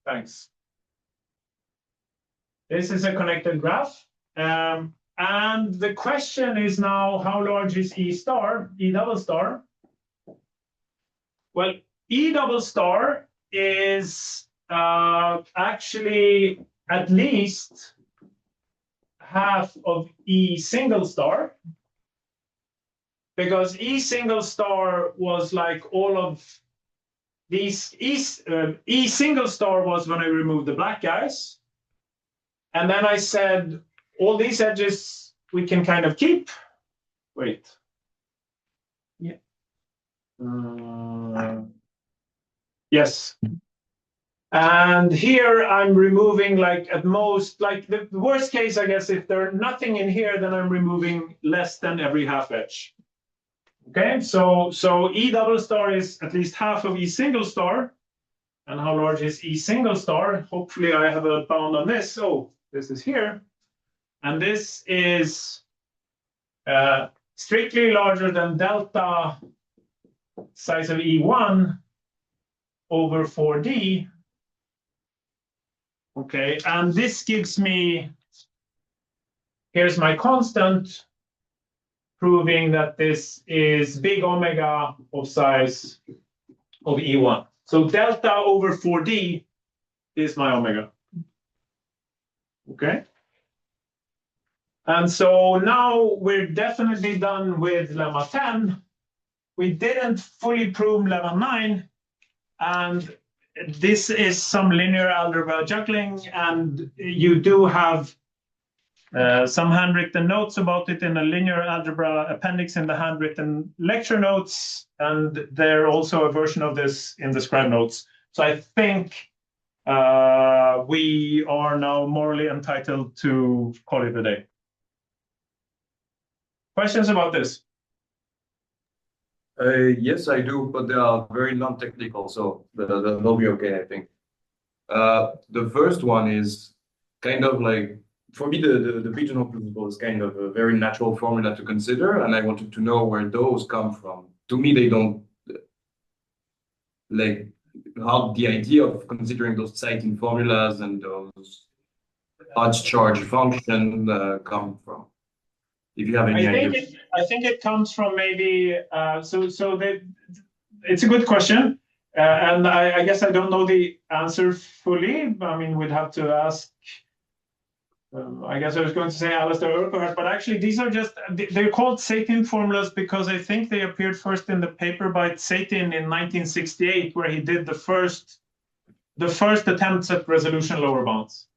Thanks. This is a connected graph. And the question is now, how large is E star, E double star? Well, E double star is actually at least half of E single star, because E single star was like all of these. E single star was when I removed the black guys. And then I said, all these edges we can kind of keep. Wait. Yeah. Yes. And here I'm removing, like, at most, like the worst case, I guess, if there's nothing in here, then I'm removing less than every half edge. Okay, so E double star is at least half of E single star. And how large is E single star? Hopefully I have a bound on this. So this is here. And this is strictly larger than delta size of E1 over 4D. Okay, and this gives me, here's my constant, proving that this is big omega of size of E1. So delta over 4D is my omega. Okay. And so now we're definitely done with lemma 10. We didn't fully prove lemma 9. And this is some linear algebra juggling, and you do have some handwritten notes about it in a linear algebra appendix in the handwritten lecture notes, and there's also a version of this in the scribe notes. So I think we are now morally entitled to call it a day. Questions about this? Yes, I do, but they are very non-technical, so they'll be okay, I think. The first one is kind of like, for me, the pigeonhole principle is kind of a very natural formula to consider, and I wanted to know where those come from. To me, they don't, like, how the idea of considering those Tseitin formulas and those odds charge function come from. If you have any idea. I think it comes from maybe, it's a good question. And I guess I don't know the answer fully. I mean, we'd have to ask, I guess I was going to say Alistair Urquhart, but actually these are just, they're called Tseitin formulas because I think they appeared first in the paper by Tseitin in 1968, where he did the first attempts at resolution lower bounds.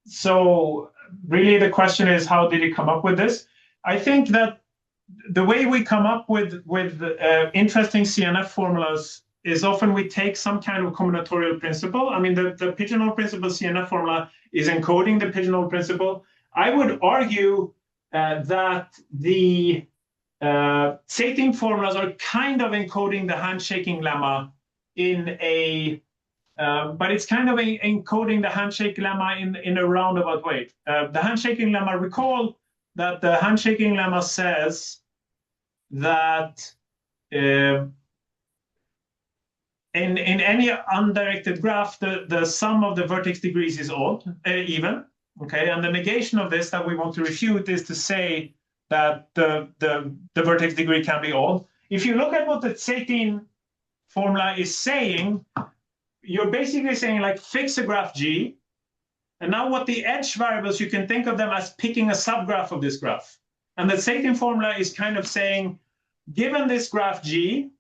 So really the question is, how did he come up with this? I think that the way we come up with interesting CNF formulas is often we take some kind of combinatorial principle. I mean, the pigeonhole principle CNF formula is encoding the pigeonhole principle. I would argue that the Tseitin formulas are kind of encoding the handshaking lemma in a but it's kind of encoding the handshake lemma in a roundabout way. The handshaking lemma, recall that the handshaking lemma says that in any undirected graph, the sum of the vertex degrees is odd, even. Okay, and the negation of this that we want to refute is to say that the vertex degree can be odd. If you look at what the Tseitin formula is saying, you're basically saying, like, fix a graph G, and now what the edge variables, you can think of them as picking a subgraph of this graph. And the Tseitin formula is kind of saying, given this graph G,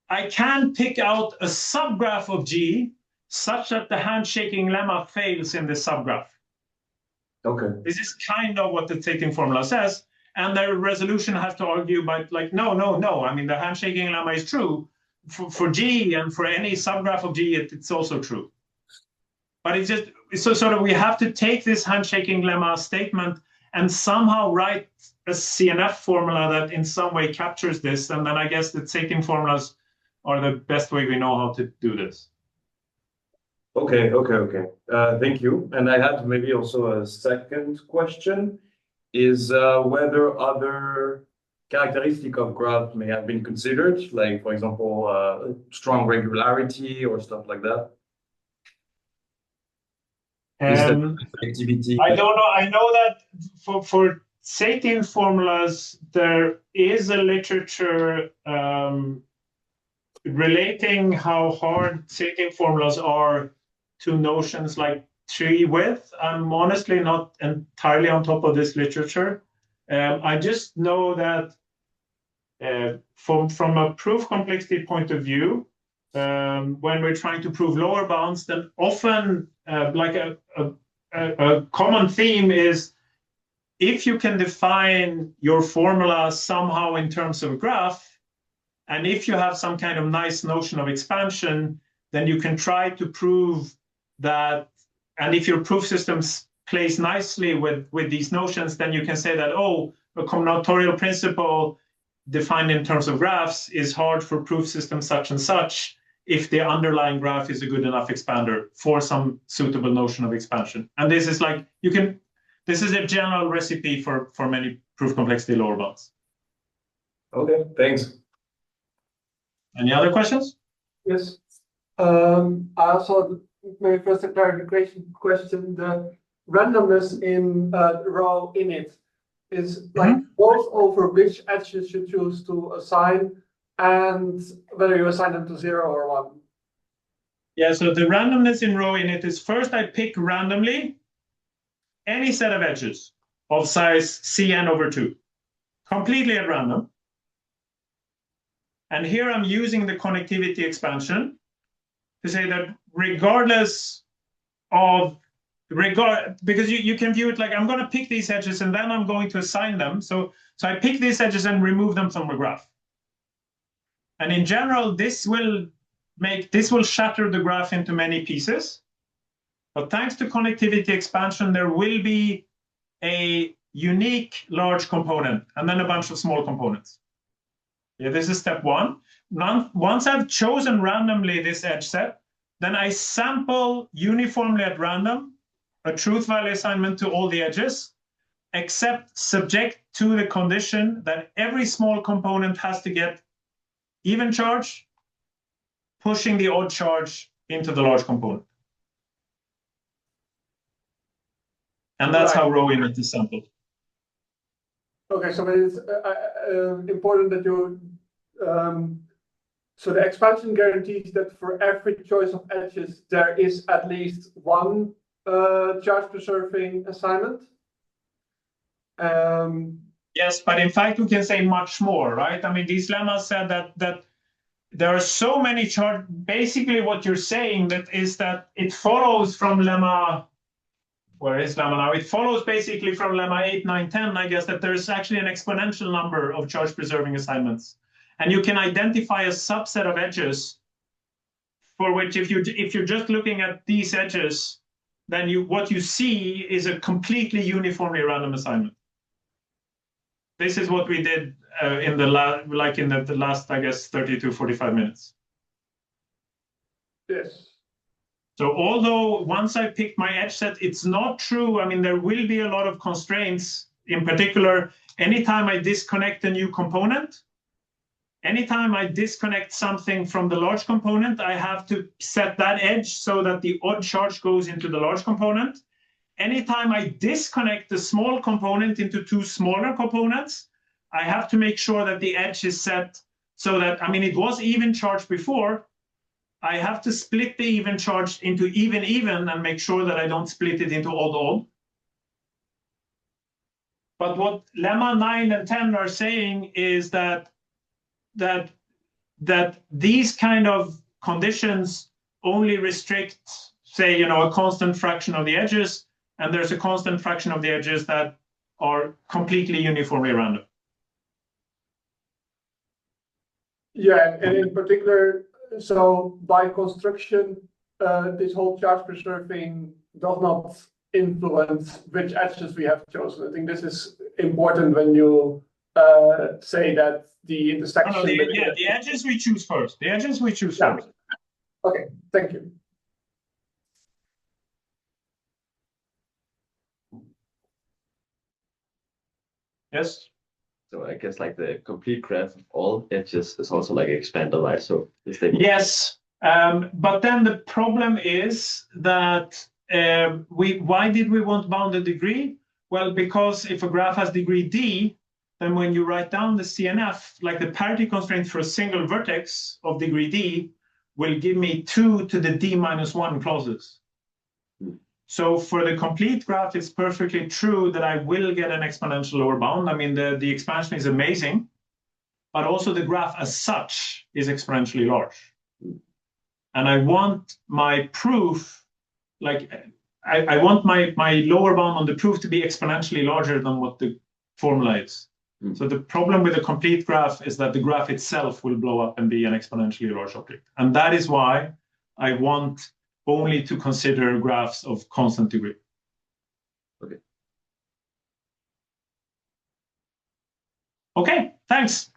I can pick out a subgraph of G such that the handshaking lemma fails in this subgraph. Okay. This is kind of what the Tseitin formula says, and the resolution has to argue, but like, no. I mean, the handshaking lemma is true. For G and for any subgraph of G, it's also true. But it's just, so sort of we have to take this handshaking lemma statement and somehow write a CNF formula that in some way captures this. And then I guess the Tseitin formulas are the best way we know how to do this. Okay. Thank you. And I had maybe also a second question. is whether other characteristic of graph may have been considered, like for example, strong regularity or stuff like that. Activity. I don't know. I know that for Tseitin formulas, there is a literature relating how hard Tseitin formulas are to notions like tree width. I'm honestly not entirely on top of this literature. I just know that from a proof complexity point of view, when we're trying to prove lower bounds, then often like a common theme is if you can define your formula somehow in terms of a graph, and if you have some kind of nice notion of expansion, then you can try to prove that. And if your proof system plays nicely with these notions, then you can say that, oh, a combinatorial principle defined in terms of graphs is hard for proof systems such and such if the underlying graph is a good enough expander for some suitable notion of expansion. And this is like, this is a general recipe for many proof complexity lower bounds. Okay, thanks. Any other questions? Yes. I also maybe first a clarification question. The randomness in row init is like both over which edges you choose to assign and whether you assign them to 0 or 1. Yeah, so the randomness in row init is first I pick randomly any set of edges of size Cn/2, completely at random. And here I'm using the connectivity expansion to say that regardless of, because you can view it like I'm going to pick these edges and then I'm going to assign them. So I pick these edges and remove them from the graph. And in general, this will shatter the graph into many pieces. But thanks to connectivity expansion, there will be a unique large component and then a bunch of small components. Yeah, this is step one. Once I've chosen randomly this edge set, then I sample uniformly at random a truth value assignment to all the edges, except subject to the condition that every small component has to get even charge, pushing the odd charge into the large component. And that's how row init is sampled. Okay, so it's important that you, so the expansion guarantees that for every choice of edges, there is at least one charge preserving assignment. Yes, but in fact, we can say much more, right? I mean, these lemmas said that there are so many charge. Basically, what you're saying is that it follows from lemma. Where is lemma now? It follows basically from lemma 8, 9, 10, I guess, that there's actually an exponential number of charge preserving assignments. And you can identify a subset of edges for which if you're just looking at these edges, then what you see is a completely uniformly random assignment. This is what we did in the last, I guess, 30 to 45 minutes. Yes. So although once I picked my edge set, it's not true. I mean, there will be a lot of constraints. In particular, anytime I disconnect a new component, anytime I disconnect something from the large component, I have to set that edge so that the odd charge goes into the large component. Anytime I disconnect the small component into two smaller components, I have to make sure that the edge is set so that, I mean, it was even charge before. I have to split the even charge into even and make sure that I don't split it into odd. But what lemma 9 and 10 are saying is that these kind of conditions only restrict, say, a constant fraction of the edges, and there's a constant fraction of the edges that are completely uniformly random. Yeah, and in particular, so by construction, this whole charge preserving does not influence which edges we have chosen. I think this is important when you say that the intersection. The edges we choose first. The edges we choose first. Okay, thank you. Yes. So I guess like the complete graph of all edges is also like expander, right? So is the Yes. But then the problem is that why did we want bounded degree? Well, because if a graph has degree D, then when you write down the CNF, like the parity constraint for a single vertex of degree D will give me 2 to the D minus 1 clauses. So for the complete graph, it's perfectly true that I will get an exponential lower bound. I mean, the expansion is amazing, but also the graph as such is exponentially large. And I want my proof, like I want my lower bound on the proof to be exponentially larger than what the formula is. So the problem with a complete graph is that the graph itself will blow up and be an exponentially large object. And that is why I want only to consider graphs of constant degree. Okay. Okay, thanks.